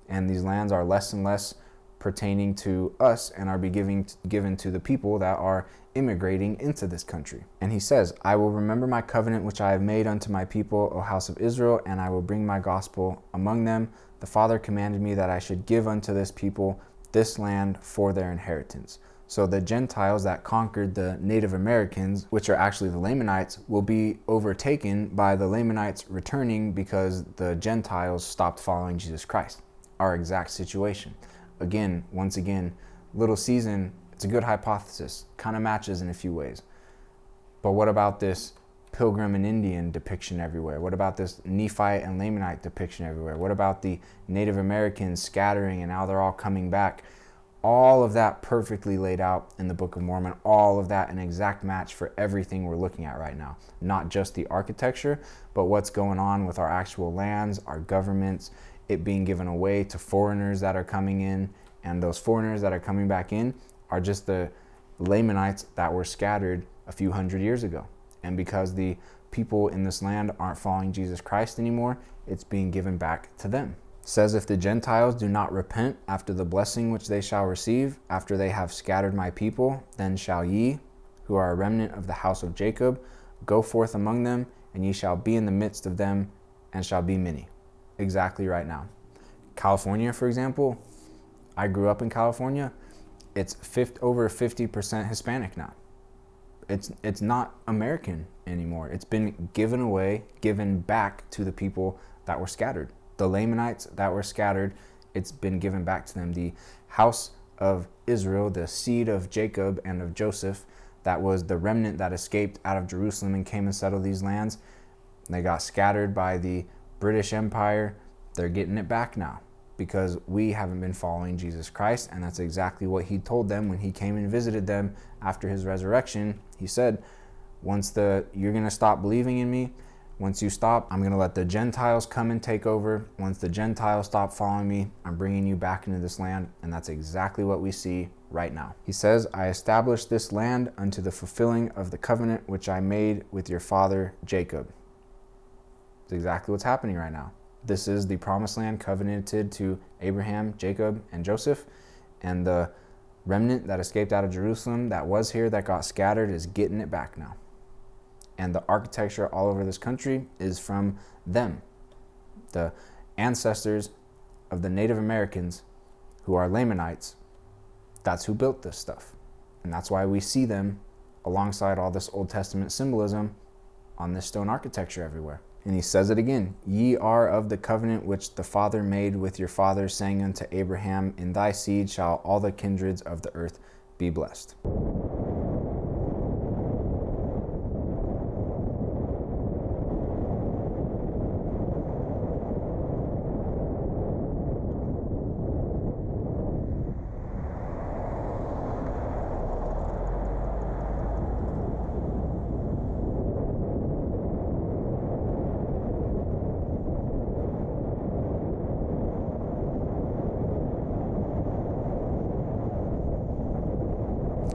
And these lands are less and less pertaining to us and are being given to the people that are immigrating into this country. And he says, I will remember my covenant which I have made unto my people, O house of Israel, and I will bring my gospel among them. The Father commanded me that I should give unto this people this land for their inheritance. So the Gentiles that conquered the Native Americans, which are actually the Lamanites, will be overtaken by the Lamanites returning because the Gentiles stopped following Jesus Christ. Our exact situation. Again, once again, little season, it's a good hypothesis, kind of matches in a few ways. But what about this Pilgrim and Indian depiction everywhere? What about this Nephite and Lamanite depiction everywhere? What about the Native Americans scattering and now they're all coming back? All of that perfectly laid out in the Book of Mormon, all of that an exact match for everything we're looking at right now. Not just the architecture, but what's going on with our actual lands, our governments, it being given away to foreigners that are coming in, and those foreigners that are coming back in are just the Lamanites that were scattered a few hundred years ago. And because the people in this land aren't following Jesus Christ anymore, it's being given back to them. It says, if the Gentiles do not repent after the blessing which they shall receive, after they have scattered my people, then shall ye, who are a remnant of the house of Jacob, go forth among them, and ye shall be in the midst of them, and shall be many. Exactly right now. California, for example, I grew up in California. It's over 50% Hispanic now. It's not American anymore. It's been given away, given back to the people that were scattered. The Lamanites that were scattered, it's been given back to them. The house of Israel, the seed of Jacob and of Joseph, that was the remnant that escaped out of Jerusalem and came and settled these lands. They got scattered by the British Empire. They're getting it back now because we haven't been following Jesus Christ. And that's exactly what he told them when he came and visited them after his resurrection. He said, you're going to stop believing in me. Once you stop, I'm going to let the Gentiles come and take over. Once the Gentiles stop following me, I'm bringing you back into this land. And that's exactly what we see right now. He says, I established this land unto the fulfilling of the covenant which I made with your father Jacob. It's exactly what's happening right now. This is the promised land covenanted to Abraham, Jacob, and Joseph. And the remnant that escaped out of Jerusalem that was here, that got scattered, is getting it back now. And the architecture all over this country is from them. The ancestors of the Native Americans, who are Lamanites, that's who built this stuff. And that's why we see them alongside all this Old Testament symbolism on this stone architecture everywhere. And he says it again, ye are of the covenant which the Father made with your father, saying unto Abraham, in thy seed shall all the kindreds of the earth be blessed.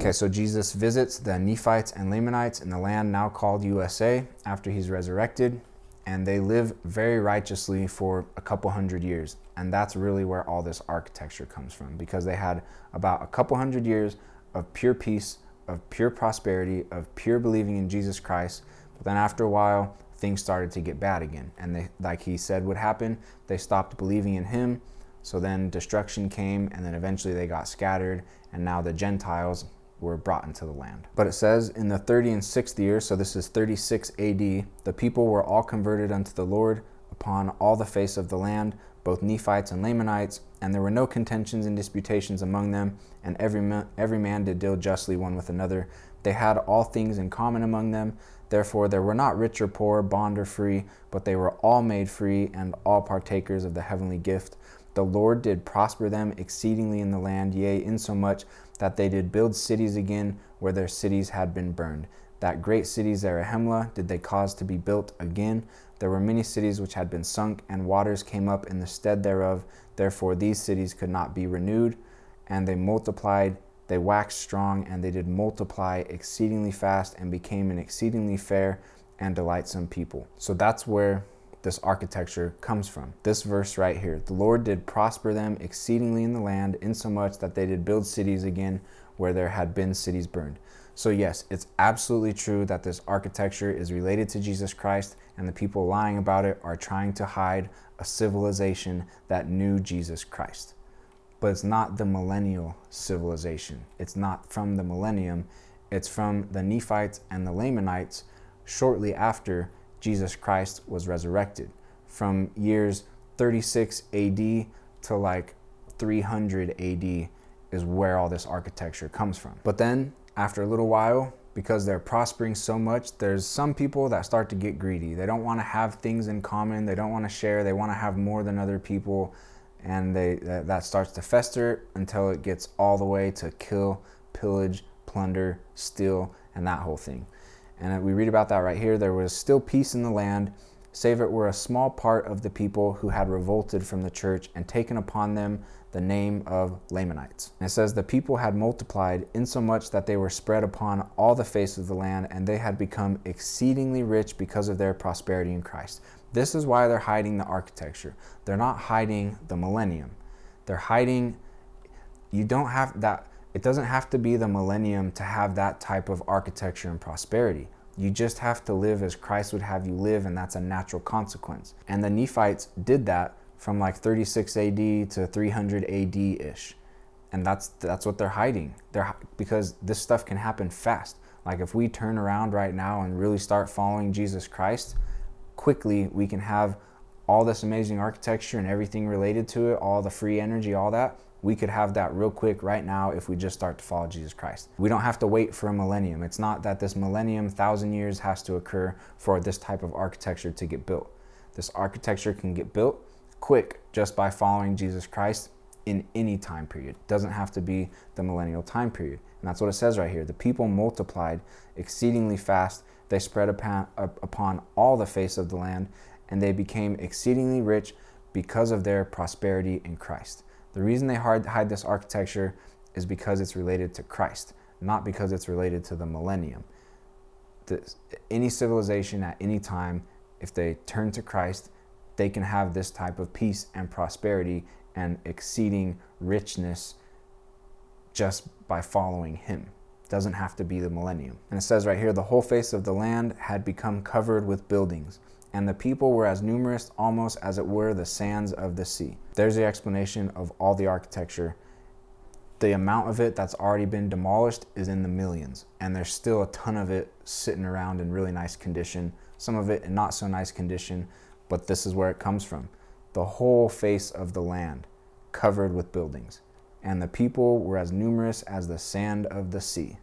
Okay, so Jesus visits the Nephites and Lamanites in the land now called USA after he's resurrected, and they live very righteously for a couple hundred years. And that's really where all this architecture comes from, because they had about a couple hundred years of pure peace, of pure prosperity, of pure believing in Jesus Christ. But then after a while, things started to get bad again. And they, like he said would happen, they stopped believing in him. So then destruction came, and then eventually they got scattered, and now the Gentiles were brought into the land. But it says in the 36th year, so this is 36 AD, the people were all converted unto the Lord upon all the face of the land, both Nephites and Lamanites, and there were no contentions and disputations among them, and every man did deal justly one with another. They had all things in common among them. Therefore there were not rich or poor, bond or free, but they were all made free, and all partakers of the heavenly gift. The Lord did prosper them exceedingly in the land, yea, insomuch that they did build cities again where their cities had been burned. That great city Zarahemla did they cause to be built again. There were many cities which had been sunk, and waters came up in the stead thereof. Therefore these cities could not be renewed, and they multiplied, they waxed strong, and they did multiply exceedingly fast, and became an exceedingly fair and delightsome people. So that's where this architecture comes from. This verse right here, the Lord did prosper them exceedingly in the land, insomuch that they did build cities again where there had been cities burned. So yes, it's absolutely true that this architecture is related to Jesus Christ, and the people lying about it are trying to hide a civilization that knew Jesus Christ. But it's not the millennial civilization. It's not from the millennium. It's from the Nephites and the Lamanites shortly after Jesus Christ was resurrected. From years 36 AD to like 300 AD is where all this architecture comes from. But then after a little while, because they're prospering so much, there's some people that start to get greedy. They don't want to have things in common. They don't want to share. They want to have more than other people. And that starts to fester until it gets all the way to kill, pillage, plunder, steal, and that whole thing. And we read about that right here. There was still peace in the land, save it were a small part of the people who had revolted from the church and taken upon them the name of Lamanites. And it says the people had multiplied insomuch that they were spread upon all the face of the land, and they had become exceedingly rich because of their prosperity in Christ. This is why they're hiding the architecture. They're not hiding the millennium. They're hiding, you don't have that. It doesn't have to be the millennium to have that type of architecture and prosperity. You just have to live as Christ would have you live, and that's a natural consequence. And the Nephites did that from like 36 AD to 300 AD-ish. And that's what they're hiding. Because this stuff can happen fast. Like if we turn around right now and really start following Jesus Christ, quickly we can have all this amazing architecture and everything related to it, all the free energy, all that. We could have that real quick right now if we just start to follow Jesus Christ. We don't have to wait for a millennium. It's not that this millennium, 1,000 years has to occur for this type of architecture to get built. This architecture can get built quick just by following Jesus Christ in any time period. It doesn't have to be the millennial time period. And that's what it says right here. The people multiplied exceedingly fast. They spread upon all the face of the land, and they became exceedingly rich because of their prosperity in Christ. The reason they hide this architecture is because it's related to Christ, not because it's related to the millennium. Any civilization at any time, if they turn to Christ, they can have this type of peace and prosperity and exceeding richness just by following him. It doesn't have to be the millennium. And it says right here, the whole face of the land had become covered with buildings, and the people were as numerous almost as it were the sands of the sea. There's the explanation of all the architecture. The amount of it that's already been demolished is in the millions, and there's still a ton of it sitting around in really nice condition, some of it in not so nice condition, but this is where it comes from. The whole face of the land covered with buildings, and the people were as numerous as the sand of the sea.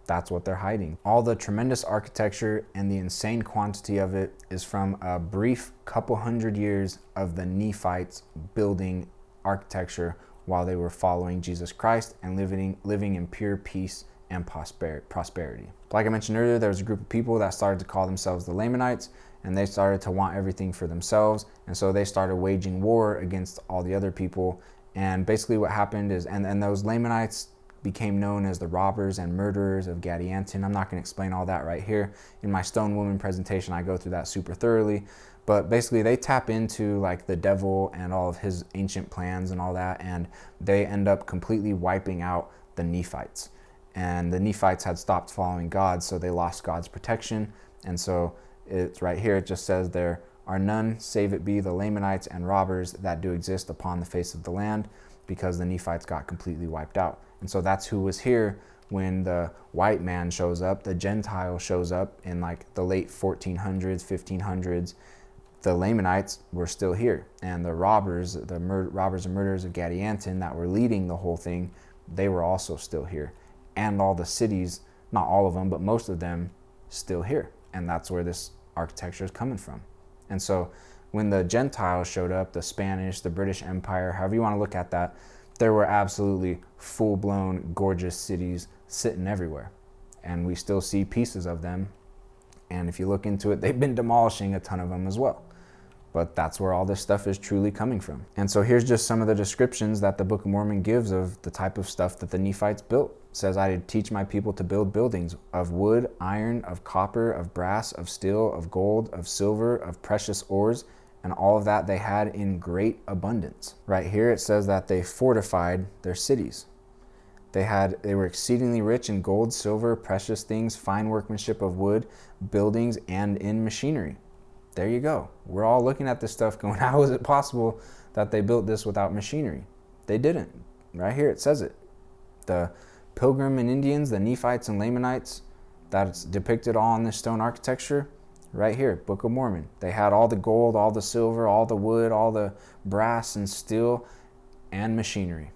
That's what they're hiding. All the tremendous architecture and the insane quantity of it is from a brief couple hundred years of the Nephites building architecture while they were following Jesus Christ and living in pure peace and prosperity. Like I mentioned earlier, there was a group of people that started to call themselves the Lamanites, and they started to want everything for themselves, and so they started waging war against all the other people. And basically what happened is, and those Lamanites became known as the robbers and murderers of Gadianton. I'm not going to explain all that right here. In my Stone Woman presentation, I go through that super thoroughly. But basically, they tap into like the devil and all of his ancient plans and all that, and they end up completely wiping out the Nephites. And the Nephites had stopped following God, so they lost God's protection. And so it's right here, it just says, there are none, save it be the Lamanites and robbers that do exist upon the face of the land, because the Nephites got completely wiped out. And so that's who was here when the white man shows up, the Gentile shows up in like the late 1400s, 1500s. The Lamanites were still here, and the robbers, robbers and murderers of Gadianton that were leading the whole thing, they were also still here. And all the cities, not all of them, but most of them, still here. And that's where this architecture is coming from. And so when the Gentiles showed up, the Spanish, the British Empire, however you want to look at that, there were absolutely full-blown, gorgeous cities sitting everywhere. And we still see pieces of them. And if you look into it, they've been demolishing a ton of them as well. But that's where all this stuff is truly coming from. And so here's just some of the descriptions that the Book of Mormon gives of the type of stuff that the Nephites built. It says, I did teach my people to build buildings of wood, iron, of copper, of brass, of steel, of gold, of silver, of precious ores, and all of that they had in great abundance. Right here it says that they fortified their cities. They were exceedingly rich in gold, silver, precious things, fine workmanship of wood, buildings, and in machinery. There you go. We're all looking at this stuff going, how is it possible that they built this without machinery? They didn't. Right here it says it. The Pilgrim and Indians, the Nephites and Lamanites, that's depicted all in this stone architecture. Right here, Book of Mormon. They had all the gold, all the silver, all the wood, all the brass and steel, and machinery.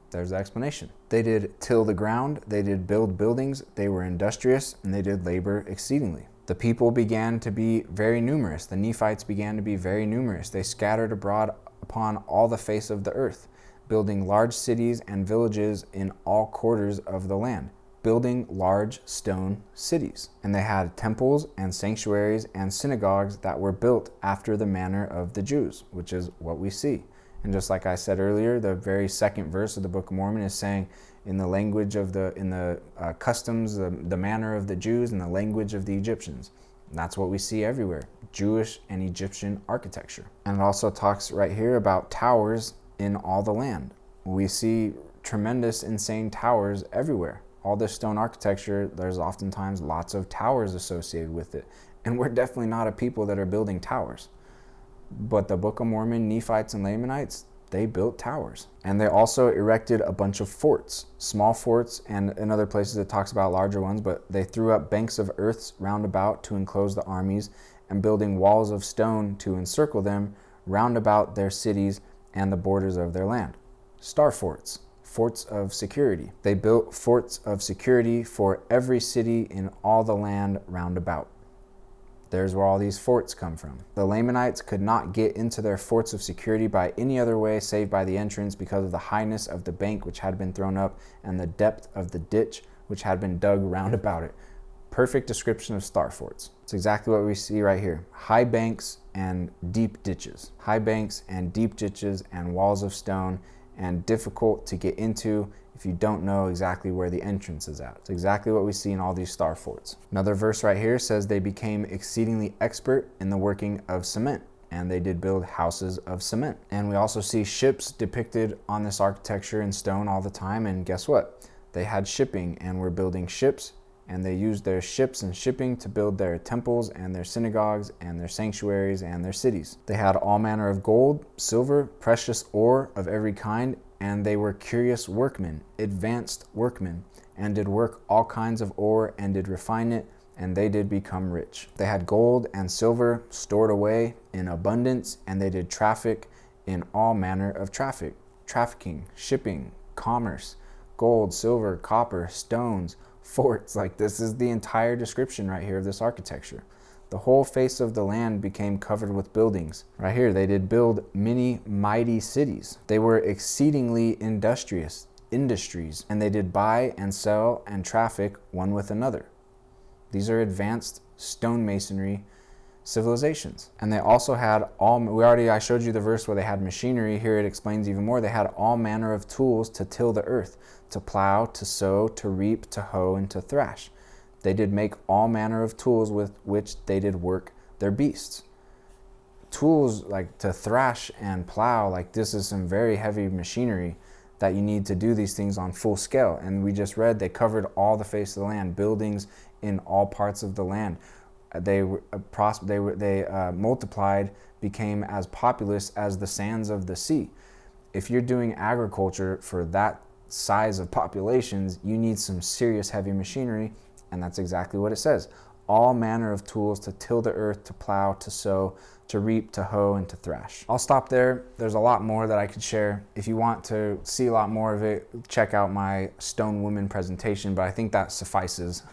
There's the explanation. They did till the ground, they did build buildings, they were industrious, and they did labor exceedingly. The people began to be very numerous. The Nephites began to be very numerous. They scattered abroad upon all the face of the earth, building large cities and villages in all quarters of the land, building large stone cities. And they had temples and sanctuaries and synagogues that were built after the manner of the Jews, which is what we see. And just like I said earlier, the very second verse of the Book of Mormon is saying, in the language of the customs, the manner of the Jews, and the language of the Egyptians. And that's what we see everywhere, Jewish and Egyptian architecture. And it also talks right here about towers in all the land. We see tremendous, insane towers everywhere. All this stone architecture, there's oftentimes lots of towers associated with it. And we're definitely not a people that are building towers. But the Book of Mormon, Nephites and Lamanites, they built towers. And they also erected a bunch of forts, small forts, and in other places it talks about larger ones, but they threw up banks of earths round about to enclose the armies, and building walls of stone to encircle them round about their cities and the borders of their land. Star forts, forts of security. They built forts of security for every city in all the land round about. There's where all these forts come from. The Lamanites could not get into their forts of security by any other way save by the entrance, because of the highness of the bank which had been thrown up and the depth of the ditch which had been dug round about it. Perfect description of star forts. It's exactly what we see right here. High banks and deep ditches. High banks and deep ditches and walls of stone, and difficult to get into if you don't know exactly where the entrance is at. It's exactly what we see in all these star forts. Another verse right here says they became exceedingly expert in the working of cement, and they did build houses of cement. And we also see ships depicted on this architecture in stone all the time, and guess what? They had shipping and were building ships, and they used their ships and shipping to build their temples and their synagogues and their sanctuaries and their cities. They had all manner of gold, silver, precious ore of every kind, and they were curious workmen, advanced workmen, and did work all kinds of ore, and did refine it, and they did become rich. They had gold and silver stored away in abundance, and they did traffic in all manner of trafficking, shipping, commerce, gold, silver, copper, stones, forts. Like, this is the entire description right here of this architecture. The whole face of the land became covered with buildings. Right here, they did build many mighty cities. They were exceedingly industries, and they did buy and sell and traffic one with another. These are advanced stonemasonry civilizations. And they also had I showed you the verse where they had machinery. Here it explains even more. They had all manner of tools to till the earth, to plow, to sow, to reap, to hoe, and to thrash. They did make all manner of tools with which they did work their beasts. Tools like to thrash and plow, like this is some very heavy machinery that you need to do these things on full scale. And we just read they covered all the face of the land, buildings in all parts of the land. They multiplied, became as populous as the sands of the sea. If you're doing agriculture for that size of populations, you need some serious heavy machinery, and that's exactly what it says. All manner of tools to till the earth, to plow, to sow, to reap, to hoe, and to thrash. I'll stop there. There's a lot more that I could share. If you want to see a lot more of it, check out my Stone Woman presentation, but I think that suffices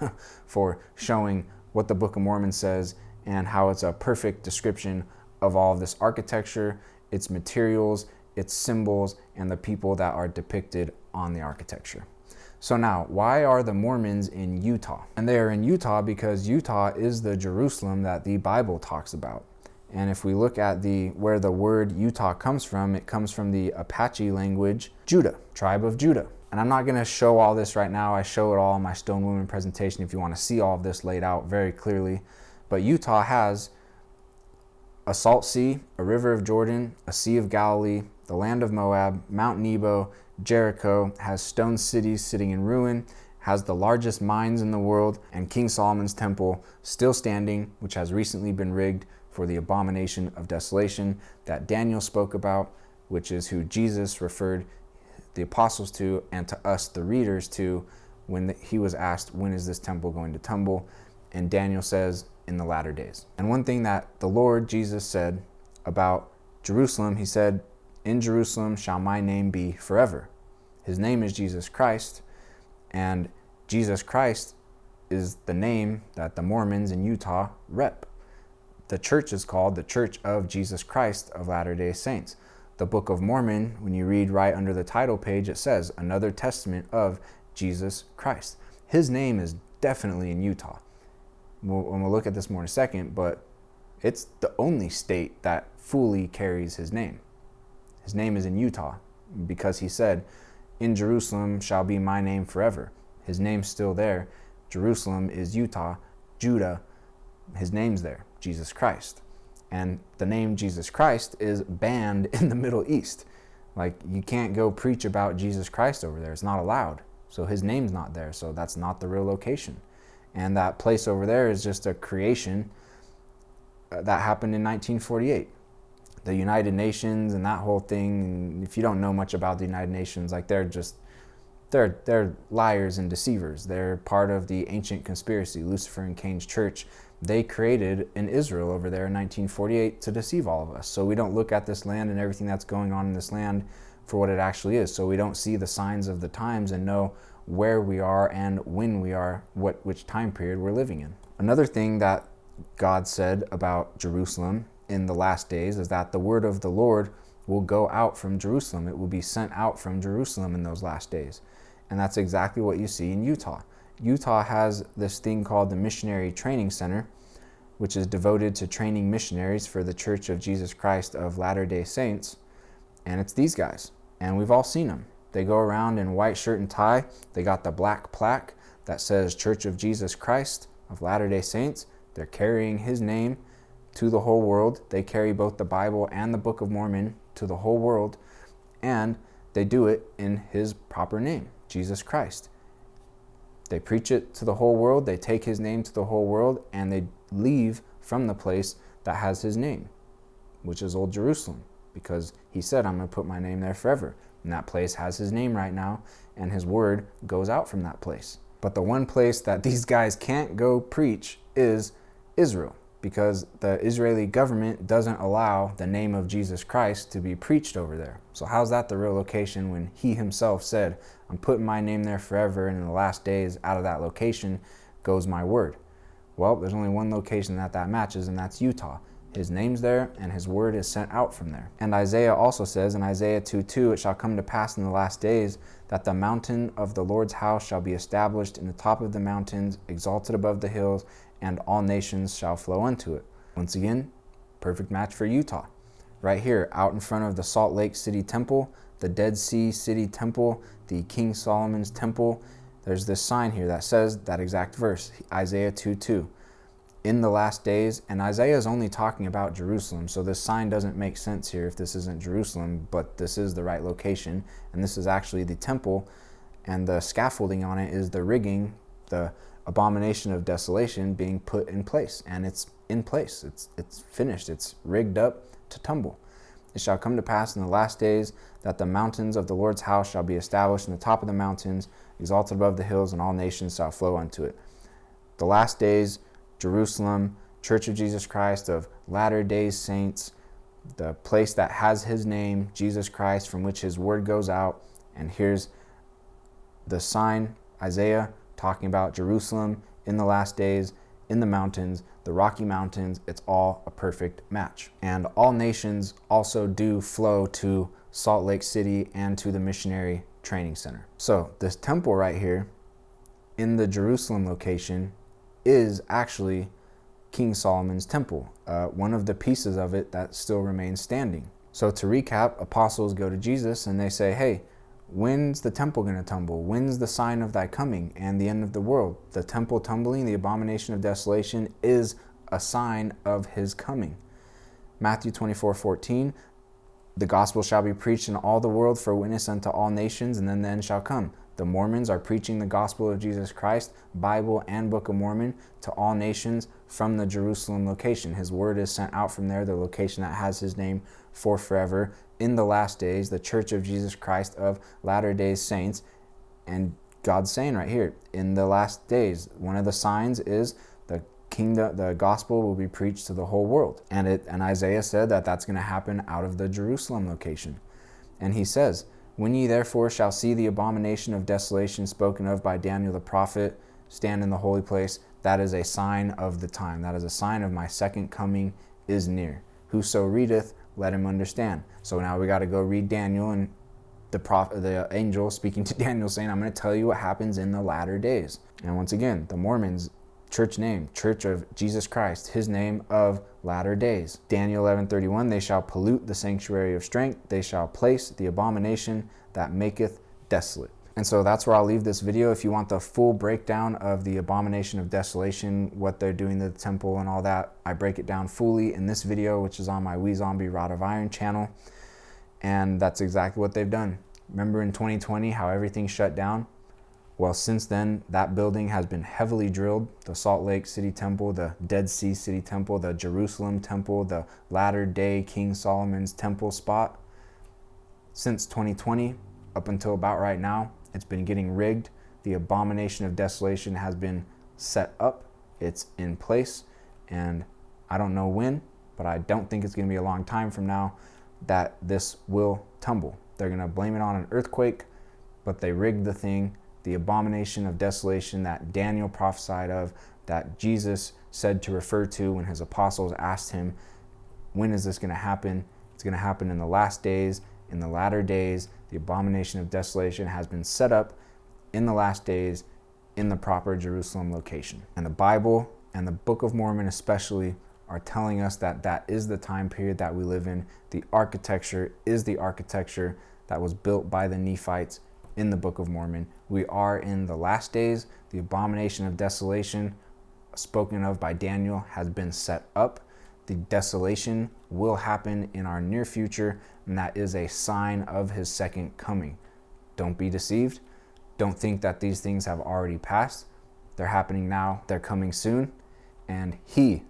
for showing what the Book of Mormon says and how it's a perfect description of all of this architecture, its materials, its symbols, and the people that are depicted on the architecture. So now, why are the Mormons in Utah? And they are in Utah because Utah is the Jerusalem that the Bible talks about. And if we look at where the word Utah comes from, it comes from the Apache language, Judah, tribe of Judah. And I'm not going to show all this right now. I show it all in my Stone Woman presentation if you want to see all of this laid out very clearly. But Utah has a salt sea, a river of Jordan, a sea of Galilee, the land of Moab, Mount Nebo, Jericho, has stone cities sitting in ruin, has the largest mines in the world, and King Solomon's temple still standing, which has recently been rigged for the Abomination of Desolation that Daniel spoke about, which is who Jesus referred the apostles to and to us, the readers, to when he was asked, when is this temple going to tumble? And Daniel says, in the latter days. And one thing that the Lord Jesus said about Jerusalem, he said, in Jerusalem shall my name be forever. His name is Jesus Christ, and Jesus Christ is the name that the Mormons in Utah rep. The church is called the Church of Jesus Christ of Latter-day Saints. The Book of Mormon, when you read right under the title page, it says, another testament of Jesus Christ. His name is definitely in Utah. We'll look at this more in a second, but it's the only state that fully carries his name. His name is in Utah because he said, in Jerusalem shall be my name forever. His name's still there. Jerusalem is Utah. Judah, his name's there, Jesus Christ. And the name Jesus Christ is banned in the Middle East. Like, you can't go preach about Jesus Christ over there. It's not allowed. So his name's not there. So that's not the real location. And that place over there is just a creation that happened in 1948. The United Nations and that whole thing. And if you don't know much about the United Nations, like they're liars and deceivers. They're part of the ancient conspiracy, Lucifer and Cain's church. They created an Israel over there in 1948 to deceive all of us. So we don't look at this land and everything that's going on in this land for what it actually is. So we don't see the signs of the times and know where we are and when we are, which time period we're living in. Another thing that God said about Jerusalem in the last days is that the word of the Lord will go out from Jerusalem. It will be sent out from Jerusalem in those last days. And that's exactly what you see in Utah. Utah has this thing called the Missionary Training Center, which is devoted to training missionaries for the Church of Jesus Christ of Latter-day Saints. And it's these guys. And we've all seen them. They go around in white shirt and tie. They got the black plaque that says Church of Jesus Christ of Latter-day Saints. They're carrying his name to the whole world. They carry both the Bible and the Book of Mormon to the whole world. And they do it in his proper name, Jesus Christ. They preach it to the whole world. They take his name to the whole world, and they leave from the place that has his name, which is Old Jerusalem, because he said, I'm going to put my name there forever. And that place has his name right now, and his word goes out from that place. But the one place that these guys can't go preach is Israel, because the Israeli government doesn't allow the name of Jesus Christ to be preached over there. So how's that the real location when he himself said, I'm putting my name there forever, and in the last days out of that location goes my word? Well, there's only one location that matches, and that's Utah. His name's there, and his word is sent out from there. And Isaiah also says in Isaiah 2:2, it shall come to pass in the last days that the mountain of the Lord's house shall be established in the top of the mountains, exalted above the hills, and all nations shall flow unto it. Once again, perfect match for Utah. Right here, out in front of the Salt Lake City Temple, the Dead Sea City Temple, the King Solomon's Temple, there's this sign here that says that exact verse, Isaiah 2:2. In the last days, and Isaiah is only talking about Jerusalem, so this sign doesn't make sense here if this isn't Jerusalem, but this is the right location, and this is actually the temple, and the scaffolding on it is the rigging, the abomination of desolation being put in place, and it's in place, it's finished, it's rigged up to tumble. It shall come to pass in the last days that the mountains of the Lord's house shall be established in the top of the mountains, exalted above the hills, and all nations shall flow unto it. The last days, Jerusalem, Church of Jesus Christ of Latter-day Saints, the place that has his name, Jesus Christ, from which his word goes out. And here's the sign, Isaiah, talking about Jerusalem in the last days, in the mountains, the Rocky Mountains. It's all a perfect match. And all nations also do flow to Salt Lake City and to the missionary training center. So this temple right here in the Jerusalem location is actually King Solomon's temple, one of the pieces of it that still remains standing. So to recap, apostles go to Jesus and they say, hey, when's the temple going to tumble? When's the sign of thy coming and the end of the world? The temple tumbling, the abomination of desolation, is a sign of his coming. Matthew 24:14, the gospel shall be preached in all the world for a witness unto all nations, and then the end shall come. The Mormons are preaching the gospel of Jesus Christ, Bible and Book of Mormon, to all nations from the Jerusalem location. His word is sent out from there, the location that has his name for forever. In the last days, the Church of Jesus Christ of Latter-day Saints. And God's saying right here, in the last days, one of the signs is the kingdom, the gospel will be preached to the whole world. And Isaiah said that that's going to happen out of the Jerusalem location. And he says, when ye therefore shall see the abomination of desolation spoken of by Daniel the prophet stand in the holy place, that is a sign of the time. That is a sign of my second coming is near. Whoso readeth, let him understand. So now we got to go read Daniel, and the angel speaking to Daniel saying, I'm going to tell you what happens in the latter days. And once again, the Mormons, church name, Church of Jesus Christ, his name of latter days. Daniel 11:31, they shall pollute the sanctuary of strength, they shall place the abomination that maketh desolate. And so that's where I'll leave this video. If you want the full breakdown of the abomination of desolation, what they're doing to the temple and all that, I break it down fully in this video, which is on my We Zombie Rod of Iron channel. And that's exactly what they've done. Remember in 2020 how everything shut down? Well, since then, that building has been heavily drilled. The Salt Lake City Temple, the Dead Sea City Temple, the Jerusalem Temple, the Latter-day King Solomon's Temple spot. Since 2020, up until about right now, it's been getting rigged. The abomination of desolation has been set up. It's in place. And I don't know when, but I don't think it's going to be a long time from now that this will tumble. They're going to blame it on an earthquake, but they rigged the thing. The abomination of desolation that Daniel prophesied of, that Jesus said to refer to when his apostles asked him, when is this going to happen? It's going to happen in the last days, in the latter days. The abomination of desolation has been set up in the last days in the proper Jerusalem location. And the Bible and the Book of Mormon especially are telling us that that is the time period that we live in. The architecture is the architecture that was built by the Nephites in the Book of Mormon. We are in the last days. The abomination of desolation spoken of by Daniel has been set up. The desolation will happen in our near future, and that is a sign of his second coming. Don't be deceived. Don't think that these things have already passed. They're happening now. They're coming soon, and he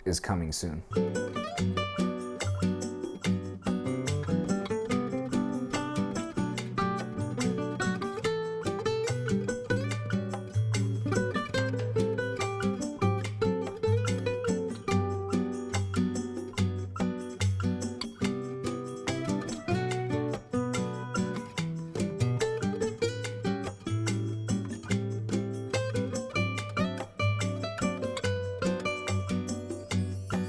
is coming soon.